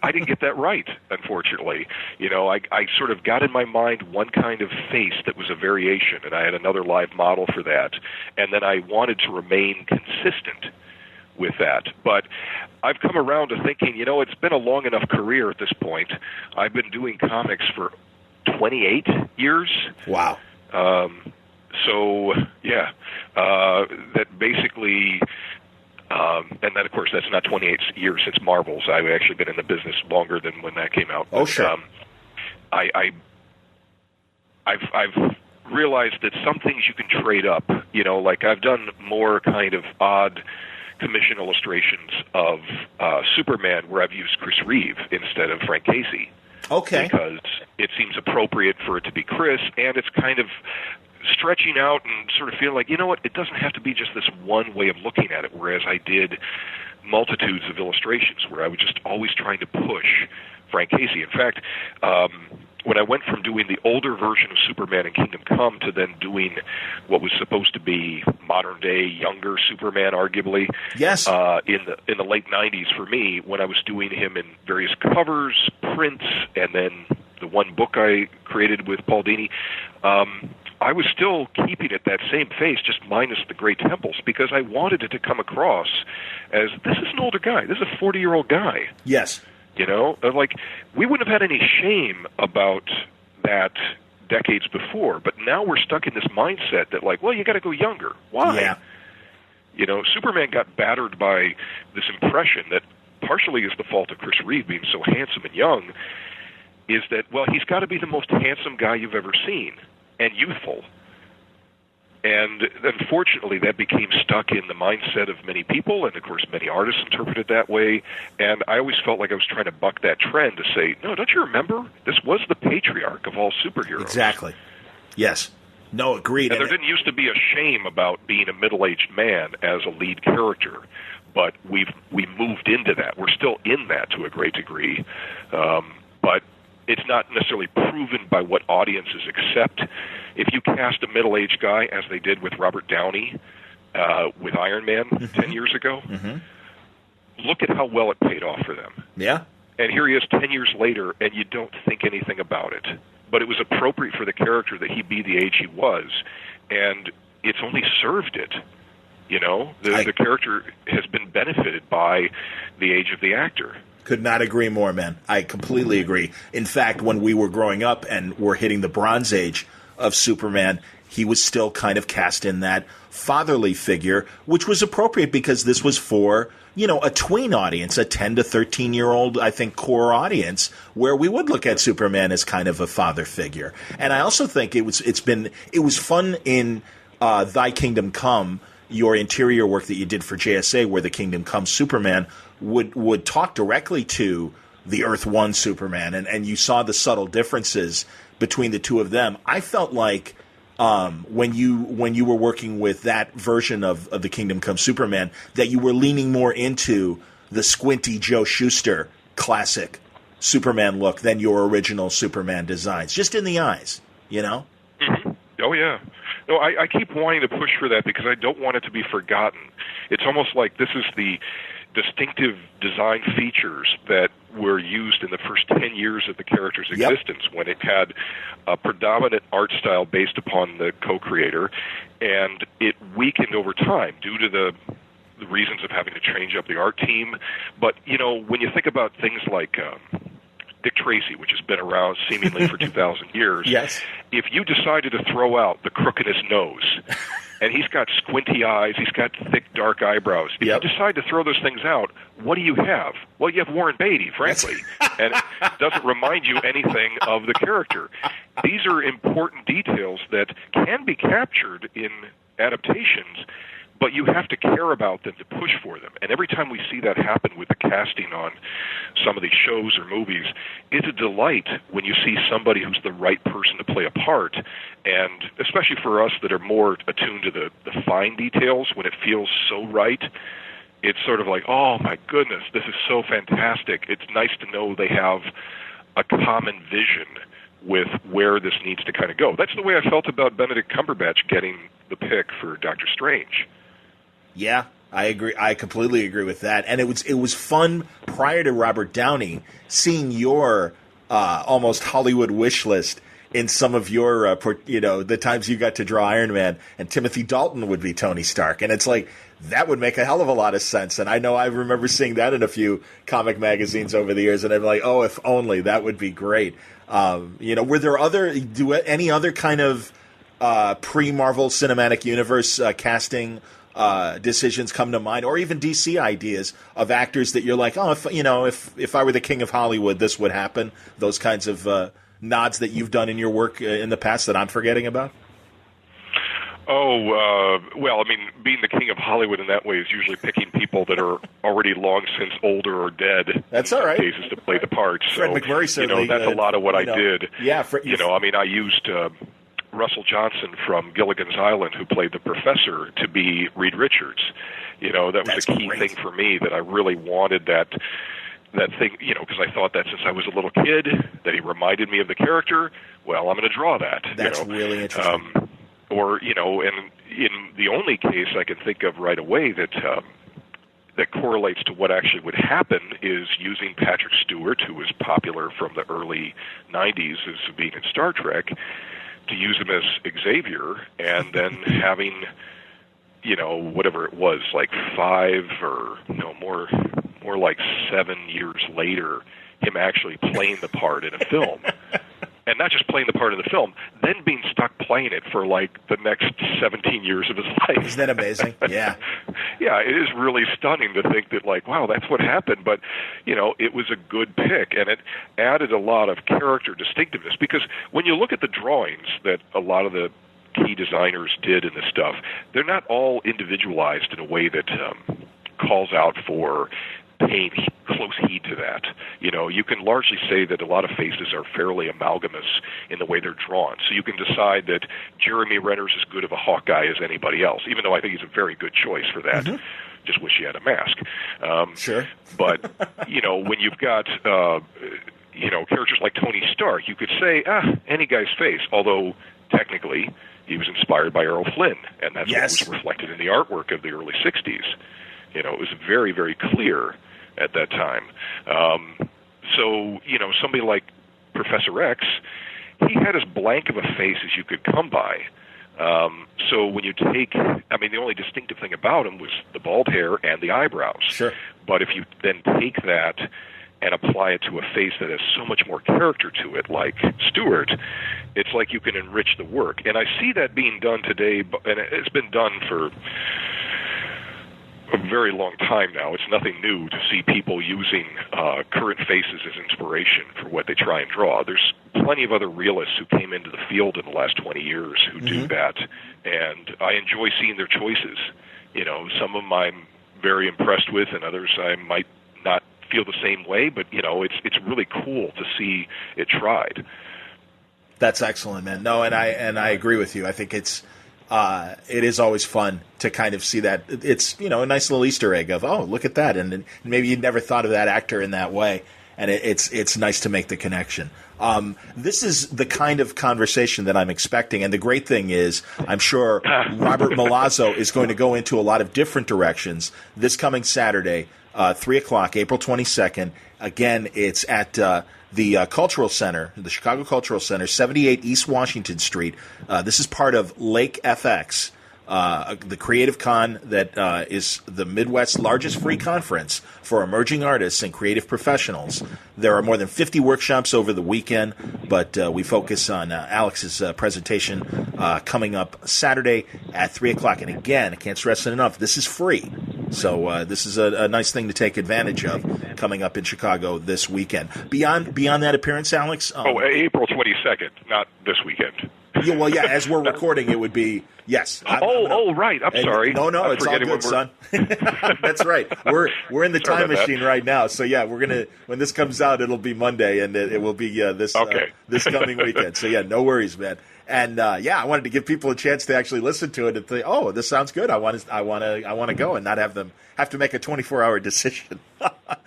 I didn't get that right, unfortunately. I sort of got in my mind one kind of face that was a variation, and I had another live model for that. And then I wanted to remain consistent with that. But I've come around to thinking, it's been a long enough career at this point. I've been doing comics for 28 years. Wow. That basically, and then of course that's not 28 years since Marvel's. I've actually been in the business longer than when that came out. Oh, sure. I've realized that some things you can trade up. Like I've done more kind of odd commission illustrations of Superman where I've used Chris Reeve instead of Frank Casey. Okay. Because it seems appropriate for it to be Chris, and it's kind of stretching out and sort of feeling like, it doesn't have to be just this one way of looking at it, whereas I did multitudes of illustrations where I was just always trying to push Frank Casey. In fact, when I went from doing the older version of Superman in Kingdom Come to then doing what was supposed to be modern-day, younger Superman, arguably, yes, in the late 90s for me, when I was doing him in various covers, prints, and then the one book I created with Paul Dini, I was still keeping it that same face, just minus the gray temples, because I wanted it to come across as, this is an older guy. This is a 40-year-old guy. Yes. We wouldn't have had any shame about that decades before, but now we're stuck in this mindset that, you got to go younger. Why? Yeah. Superman got battered by this impression that partially is the fault of Chris Reeve being so handsome and young, is that, he's got to be the most handsome guy you've ever seen, and youthful. And unfortunately, that became stuck in the mindset of many people, and of course, many artists interpret it that way. And I always felt like I was trying to buck that trend to say, no, don't you remember? This was the patriarch of all superheroes. Exactly. Yes. No, agreed. And there didn't used to be a shame about being a middle-aged man as a lead character, but we moved into that. We're still in that to a great degree, but it's not necessarily proven by what audiences accept. If you cast a middle-aged guy, as they did with Robert Downey with Iron Man 10 years ago, look at how well it paid off for them. Yeah. And here he is 10 years later, and you don't think anything about it. But it was appropriate for the character that he be the age he was, and it's only served it. The character has been benefited by the age of the actor. Could not agree more, man. I completely agree. In fact, when we were growing up and were hitting the Bronze Age of Superman, he was still kind of cast in that fatherly figure, which was appropriate because this was for, a tween audience, a 10 to 13-year-old, I think, core audience, where we would look at Superman as kind of a father figure. And I also think it was fun in Thy Kingdom Come, your interior work that you did for JSA, where the Kingdom Come Superman would talk directly to the Earth 1 Superman, and you saw the subtle differences between the two of them. I felt like when you were working with that version of the Kingdom Come Superman, that you were leaning more into the squinty Joe Shuster classic Superman look than your original Superman designs, just in the eyes, Mm-hmm. Oh, yeah. No, I keep wanting to push for that because I don't want it to be forgotten. It's almost like this is the distinctive design features that were used in the first 10 years of the character's existence, when it had a predominant art style based upon the co-creator, and it weakened over time due to the reasons of having to change up the art team. But, when you think about things like Dick Tracy, which has been around seemingly for 2,000 years, yes. If you decided to throw out the crook in his nose, and he's got squinty eyes, he's got thick, dark eyebrows. If you decide to throw those things out, what do you have? Well, you have Warren Beatty, frankly, and it doesn't remind you anything of the character. These are important details that can be captured in adaptations, but you have to care about them to push for them. And every time we see that happen with the casting on some of these shows or movies, it's a delight when you see somebody who's the right person to play a part. And especially for us that are more attuned to the fine details, when it feels so right, it's sort of like, oh my goodness, this is so fantastic. It's nice to know they have a common vision with where this needs to kind of go. That's the way I felt about Benedict Cumberbatch getting the pick for Doctor Strange. Yeah, I agree. I completely agree with that. And it was fun prior to Robert Downey seeing your almost Hollywood wish list in some of your, the times you got to draw Iron Man, and Timothy Dalton would be Tony Stark. And it's like, that would make a hell of a lot of sense. And I know I remember seeing that in a few comic magazines over the years, and I'm like, oh, if only, that would be great. Were there any other kind of pre-Marvel Cinematic Universe casting decisions come to mind, or even DC ideas of actors that you're like, oh, if I were the king of Hollywood, this would happen? Those kinds of nods that you've done in your work in the past that I'm forgetting about? Well, I mean, being the king of Hollywood in that way is usually picking people that are already long since older or dead. That's all right. In cases to play the parts. Fred McMurray certainly. That's a lot of what I did. Yeah. I used Russell Johnson from Gilligan's Island, who played the professor, to be Reed Richards. That was a key thing for me, that I really wanted that thing, because I thought that since I was a little kid, that he reminded me of the character. Well, I'm going to draw that. That's really interesting. And in the only case I can think of right away that correlates to what actually would happen is using Patrick Stewart, who was popular from the early 90s as being in Star Trek, to use him as Xavier, and then having, whatever it was, like 5 or more like 7 years later, him actually playing the part in a film. And not just playing the part in the film, then being stuck playing it for like the next 17 years of his life. Isn't that amazing? Yeah. Yeah, it is really stunning to think that, like, wow, that's what happened. But, it was a good pick, and it added a lot of character distinctiveness. Because when you look at the drawings that a lot of the key designers did in this stuff, they're not all individualized in a way that calls out for paying close heed to that. You can largely say that a lot of faces are fairly amalgamous in the way they're drawn. So you can decide that Jeremy Renner's as good of a Hawkeye as anybody else, even though I think he's a very good choice for that. Mm-hmm. Just wish he had a mask. Sure. But, when you've got, characters like Tony Stark, you could say, any guy's face, although technically he was inspired by Errol Flynn, and that's what was reflected in the artwork of the early 60s. It was very, very clear at that time. So, somebody like Professor X, he had as blank of a face as you could come by. So when you take, the only distinctive thing about him was the bald hair and the eyebrows. Sure. But if you then take that and apply it to a face that has so much more character to it, like Stewart, it's like you can enrich the work. And I see that being done today, and it's been done for a very long time now. It's nothing new to see people using current faces as inspiration for what they try and draw. There's plenty of other realists who came into the field in the last 20 years who do that, and I enjoy seeing their choices. Some of them I'm very impressed with, and others I might not feel the same way, but it's really cool to see it tried. That's excellent, man. No, and I agree with you. I think it is always fun to kind of see that. It's, a nice little Easter egg of, oh, look at that. And maybe you'd never thought of that actor in that way. And it's nice to make the connection. This is the kind of conversation that I'm expecting. And the great thing is, I'm sure Robert Milazzo is going to go into a lot of different directions this coming Saturday, 3 o'clock, April 22nd. Again, it's at the Cultural Center, the Chicago Cultural Center, 78 East Washington Street. This is part of Lake FX, the Creative Con that is the Midwest's largest free conference for emerging artists and creative professionals. There are more than 50 workshops over the weekend, but we focus on Alex's presentation coming up Saturday at 3 o'clock. And again, I can't stress it enough, this is free. So this is a nice thing to take advantage of coming up in Chicago this weekend. Beyond that appearance, Alex? April 22nd, not this weekend. Yeah, as we're recording, it would be Yes. Right. I'm sorry. No, I'm it's all good, son. That's right. We're in the time machine right now. So yeah, when this comes out, it'll be Monday, and it will be this coming weekend. So yeah, no worries, man. And I wanted to give people a chance to actually listen to it and think, oh, this sounds good. I want to go and not have them have to make a 24-hour decision.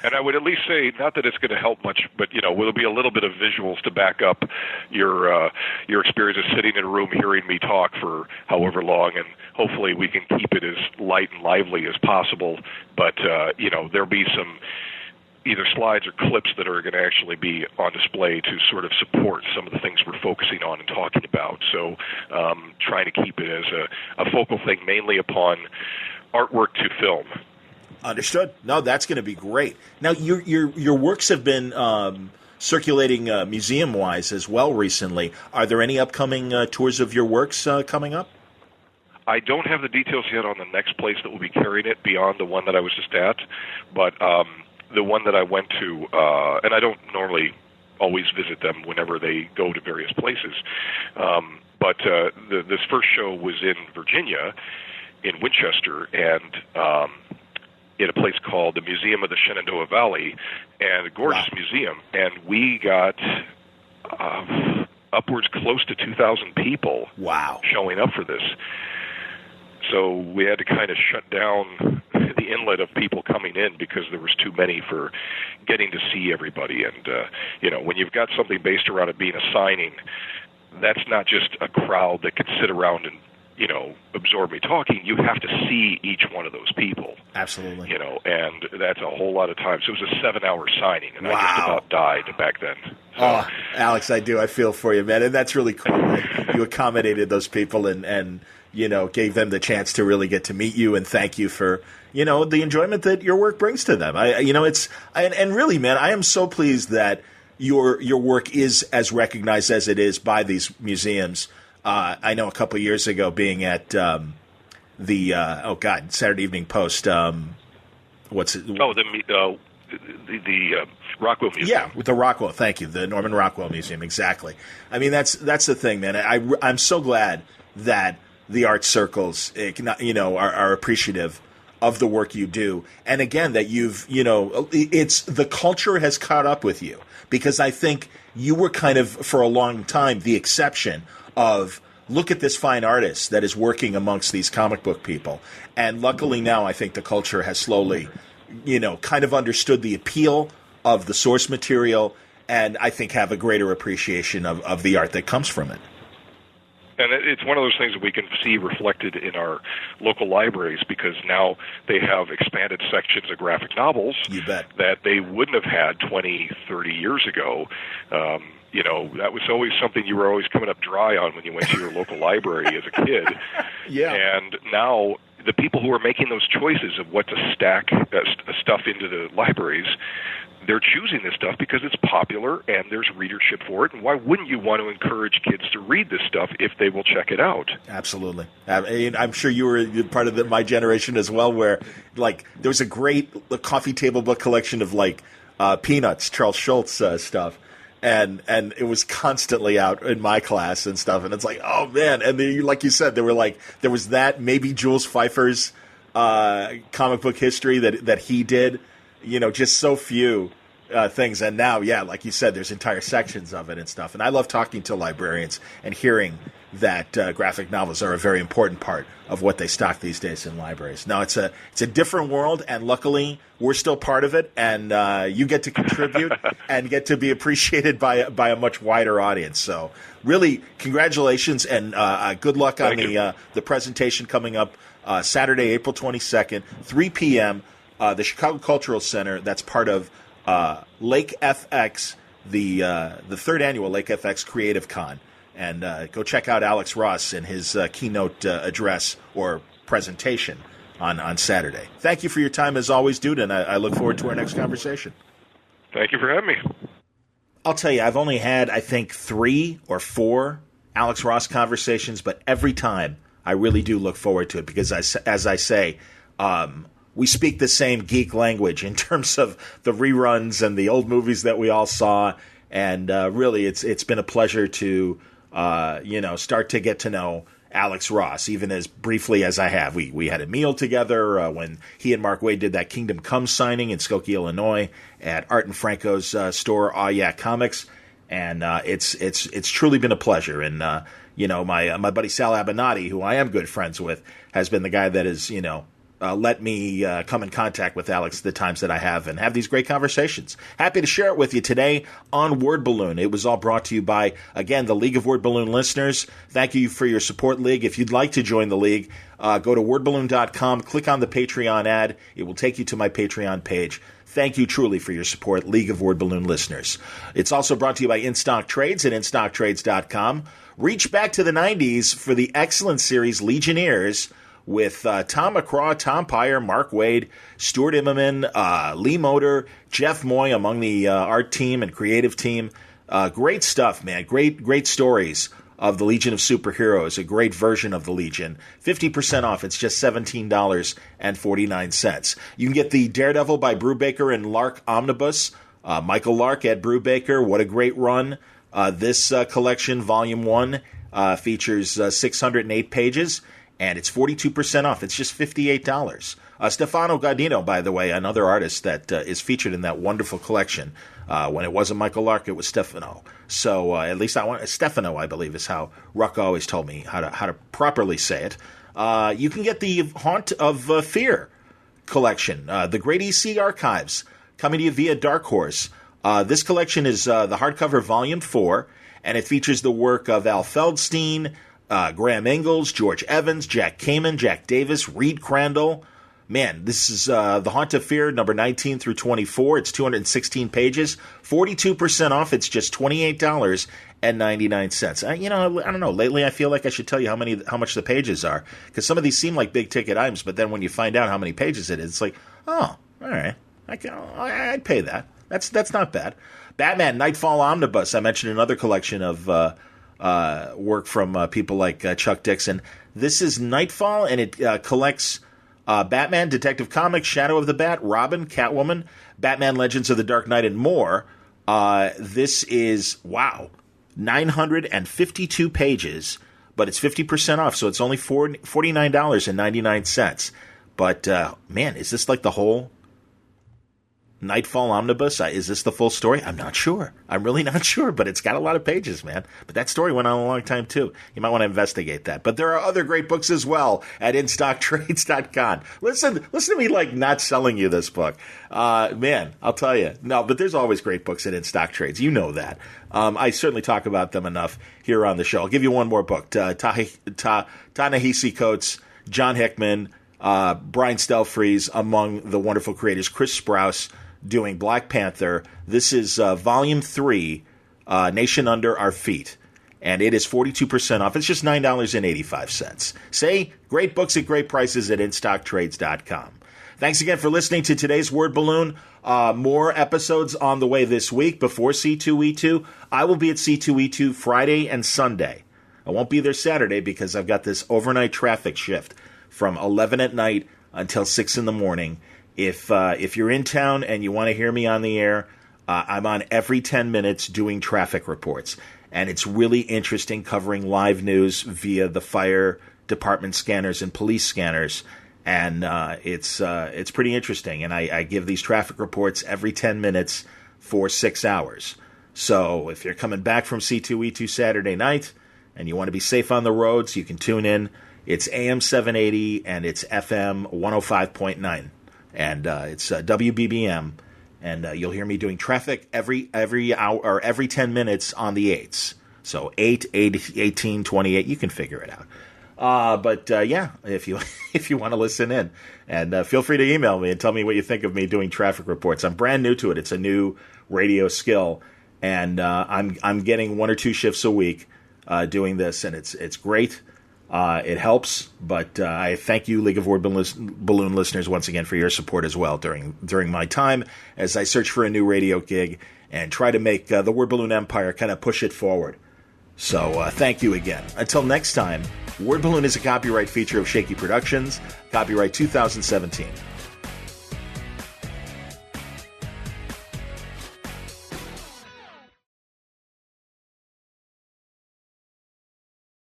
And I would at least say, not that it's going to help much, but there'll be a little bit of visuals to back up your experience of sitting in a room hearing me talk for however long, and hopefully we can keep it as light and lively as possible. But there'll be some either slides or clips that are going to actually be on display to sort of support some of the things we're focusing on and talking about. So trying to keep it as a focal thing mainly upon artwork to film. Understood. No, that's going to be great. Now, your works have been circulating museum-wise as well recently. Are there any upcoming tours of your works coming up? I don't have the details yet on the next place that will be carrying it beyond the one that I was just at, but the one that I went to, and I don't normally always visit them whenever they go to various places, but this first show was in Virginia, in Winchester, and in a place called the Museum of the Shenandoah Valley, and a gorgeous museum. And we got upwards close to 2,000 people showing up for this. So we had to kind of shut down the inlet of people coming in because there was too many for getting to see everybody. And, when you've got something based around it being a signing, that's not just a crowd that can sit around and absorb me talking. You have to see each one of those people. Absolutely. And that's a whole lot of time. So it was a 7-hour signing, and I just about died back then. So, Alex, I do. I feel for you, man. And that's really cool. You accommodated those people and gave them the chance to really get to meet you and thank you for, the enjoyment that your work brings to them. And really, man, I am so pleased that your work is as recognized as it is by these museums. I know a couple of years ago being at Saturday Evening Post. What's it? Oh, the Rockwell Museum. Yeah, with the Rockwell. Thank you, the Norman Rockwell Museum. Exactly. I mean, that's the thing, man. I'm so glad that the art circles, are appreciative of the work you do, and again that it's the culture has caught up with you, because I think you were kind of for a long time the exception of, look at this fine artist that is working amongst these comic book people. And luckily now I think the culture has slowly, kind of understood the appeal of the source material, and I think have a greater appreciation of the art that comes from it. And it's one of those things that we can see reflected in our local libraries, because now they have expanded sections of graphic novels that they wouldn't have had 20, 30 years ago. That was always something you were always coming up dry on when you went to your local library as a kid. Yeah. And now the people who are making those choices of what to stack stuff into the libraries, they're choosing this stuff because it's popular and there's readership for it. And why wouldn't you want to encourage kids to read this stuff if they will check it out? Absolutely. I'm sure you were part of my generation as well, where there was a great coffee table book collection of Peanuts, Charles Schultz stuff. And it was constantly out in my class and stuff. And it's like, oh, man. And like you said, there was that, maybe Jules Pfeiffer's comic book history that he did, just so few things. And now, like you said, there's entire sections of it and stuff. And I love talking to librarians and hearing that graphic novels are a very important part of what they stock these days in libraries. Now, it's a different world, and luckily we're still part of it, and you get to contribute and get to be appreciated by a much wider audience. So really, congratulations, and good luck on the presentation coming up Saturday, April 22nd, 3 p.m., the Chicago Cultural Center. That's part of Lake FX, the third annual Lake FX Creative Con. And go check out Alex Ross in his keynote address or presentation on Saturday. Thank you for your time as always, dude, and I look forward to our next conversation. Thank you for having me. I'll tell you, I've only had, I think, 3 or 4 Alex Ross conversations, but every time I really do look forward to it because, as I say, we speak the same geek language in terms of the reruns and the old movies that we all saw, and really it's been a pleasure to start to get to know Alex Ross, even as briefly as I have. We had a meal together when he and Mark Waid did that Kingdom Come signing in Skokie, Illinois, at Art and Franco's store, Aw Yeah Comics, and it's truly been a pleasure. And my buddy Sal Abenati, who I am good friends with, has been the guy that has let me come in contact with Alex the times that I have and have these great conversations. Happy to share it with you today on Word Balloon. It was all brought to you by, again, the League of Word Balloon listeners. Thank you for your support, League. If you'd like to join the League, go to wordballoon.com, click on the Patreon ad. It will take you to my Patreon page. Thank you truly for your support, League of Word Balloon listeners. It's also brought to you by In Stock Trades at InStockTrades.com. Reach back to the 90s for the excellent series Legionnaires, with Tom McCraw, Tom Peyer, Mark Waid, Stuart Immerman, Lee Moder, Jeff Moy among the art team and creative team. Great stuff, man. Great stories of the Legion of Superheroes, a great version of the Legion. 50% off. It's just $17.49. You can get the Daredevil by Brubaker and Lark Omnibus. Michael Lark, Ed Brubaker. What a great run. This collection, Volume 1, features 608 pages. And it's 42% off. It's just $58. Stefano Gaudino, by the way, another artist that is featured in that wonderful collection. When it wasn't Michael Lark, it was Stefano. So at least Stefano, I believe, is how Ruck always told me how to properly say it. You can get the Haunt of Fear collection, the Great EC Archives, coming to you via Dark Horse. This collection is the hardcover Volume 4, and it features the work of Al Feldstein, Graham Ingalls, George Evans, Jack Kamen, Jack Davis, Reed Crandall. Man, this is The Haunt of Fear, number 19 through 24. It's 216 pages, 42% off. It's just $28.99. I don't know. Lately, I feel like I should tell you how much the pages are, because some of these seem like big ticket items, but then when you find out how many pages it is, it's like, oh, all right, I'd pay that. That's not bad. Batman Nightfall Omnibus. I mentioned another collection of work from people like Chuck Dixon. This is Nightfall, and it collects Batman, Detective Comics, Shadow of the Bat, Robin, Catwoman, Batman Legends of the Dark Knight, and more. This is, 952 pages, but it's 50% off, so it's only $49.99. But, man, is this like the whole Nightfall Omnibus? Is this the full story? I'm not sure. I'm really not sure, but it's got a lot of pages, man. But that story went on a long time, too. You might want to investigate that. But there are other great books as well at InStockTrades.com. Listen to me like not selling you this book. Man, I'll tell you. No, but there's always great books at InStock Trades. You know that. I certainly talk about them enough here on the show. I'll give you one more book. Ta-Nehisi Coates, John Hickman, Brian Stelfreeze, among the wonderful creators. Chris Sprouse, doing Black Panther. This is Volume 3, Nation Under Our Feet, and it is 42% off. It's just $9.85. Say, great books at great prices at InStockTrades.com. Thanks again for listening to today's Word Balloon. More episodes on the way this week before C2E2. I will be at C2E2 Friday and Sunday. I won't be there Saturday because I've got this overnight traffic shift from 11 at night until 6 in the morning. If you're in town and you want to hear me on the air, I'm on every 10 minutes doing traffic reports. And it's really interesting covering live news via the fire department scanners and police scanners. And it's pretty interesting. And I give these traffic reports every 10 minutes for 6 hours. So if you're coming back from C2E2 Saturday night and you want to be safe on the roads, you can tune in. It's AM 780 and it's FM 105.9. And it's WBBM, and you'll hear me doing traffic every hour or every 10 minutes on the 8s. So 8, 18, 28, you can figure it out. But if you want to listen in, and feel free to email me and tell me what you think of me doing traffic reports. I'm brand new to it. It's a new radio skill, and I'm getting 1 or 2 shifts a week doing this, and it's great. It helps, but I thank you, League of Word Balloon listeners, once again for your support as well during my time as I search for a new radio gig and try to make the Word Balloon empire kind of push it forward. So thank you again. Until next time, Word Balloon is a copyright feature of Shaky Productions, copyright 2017.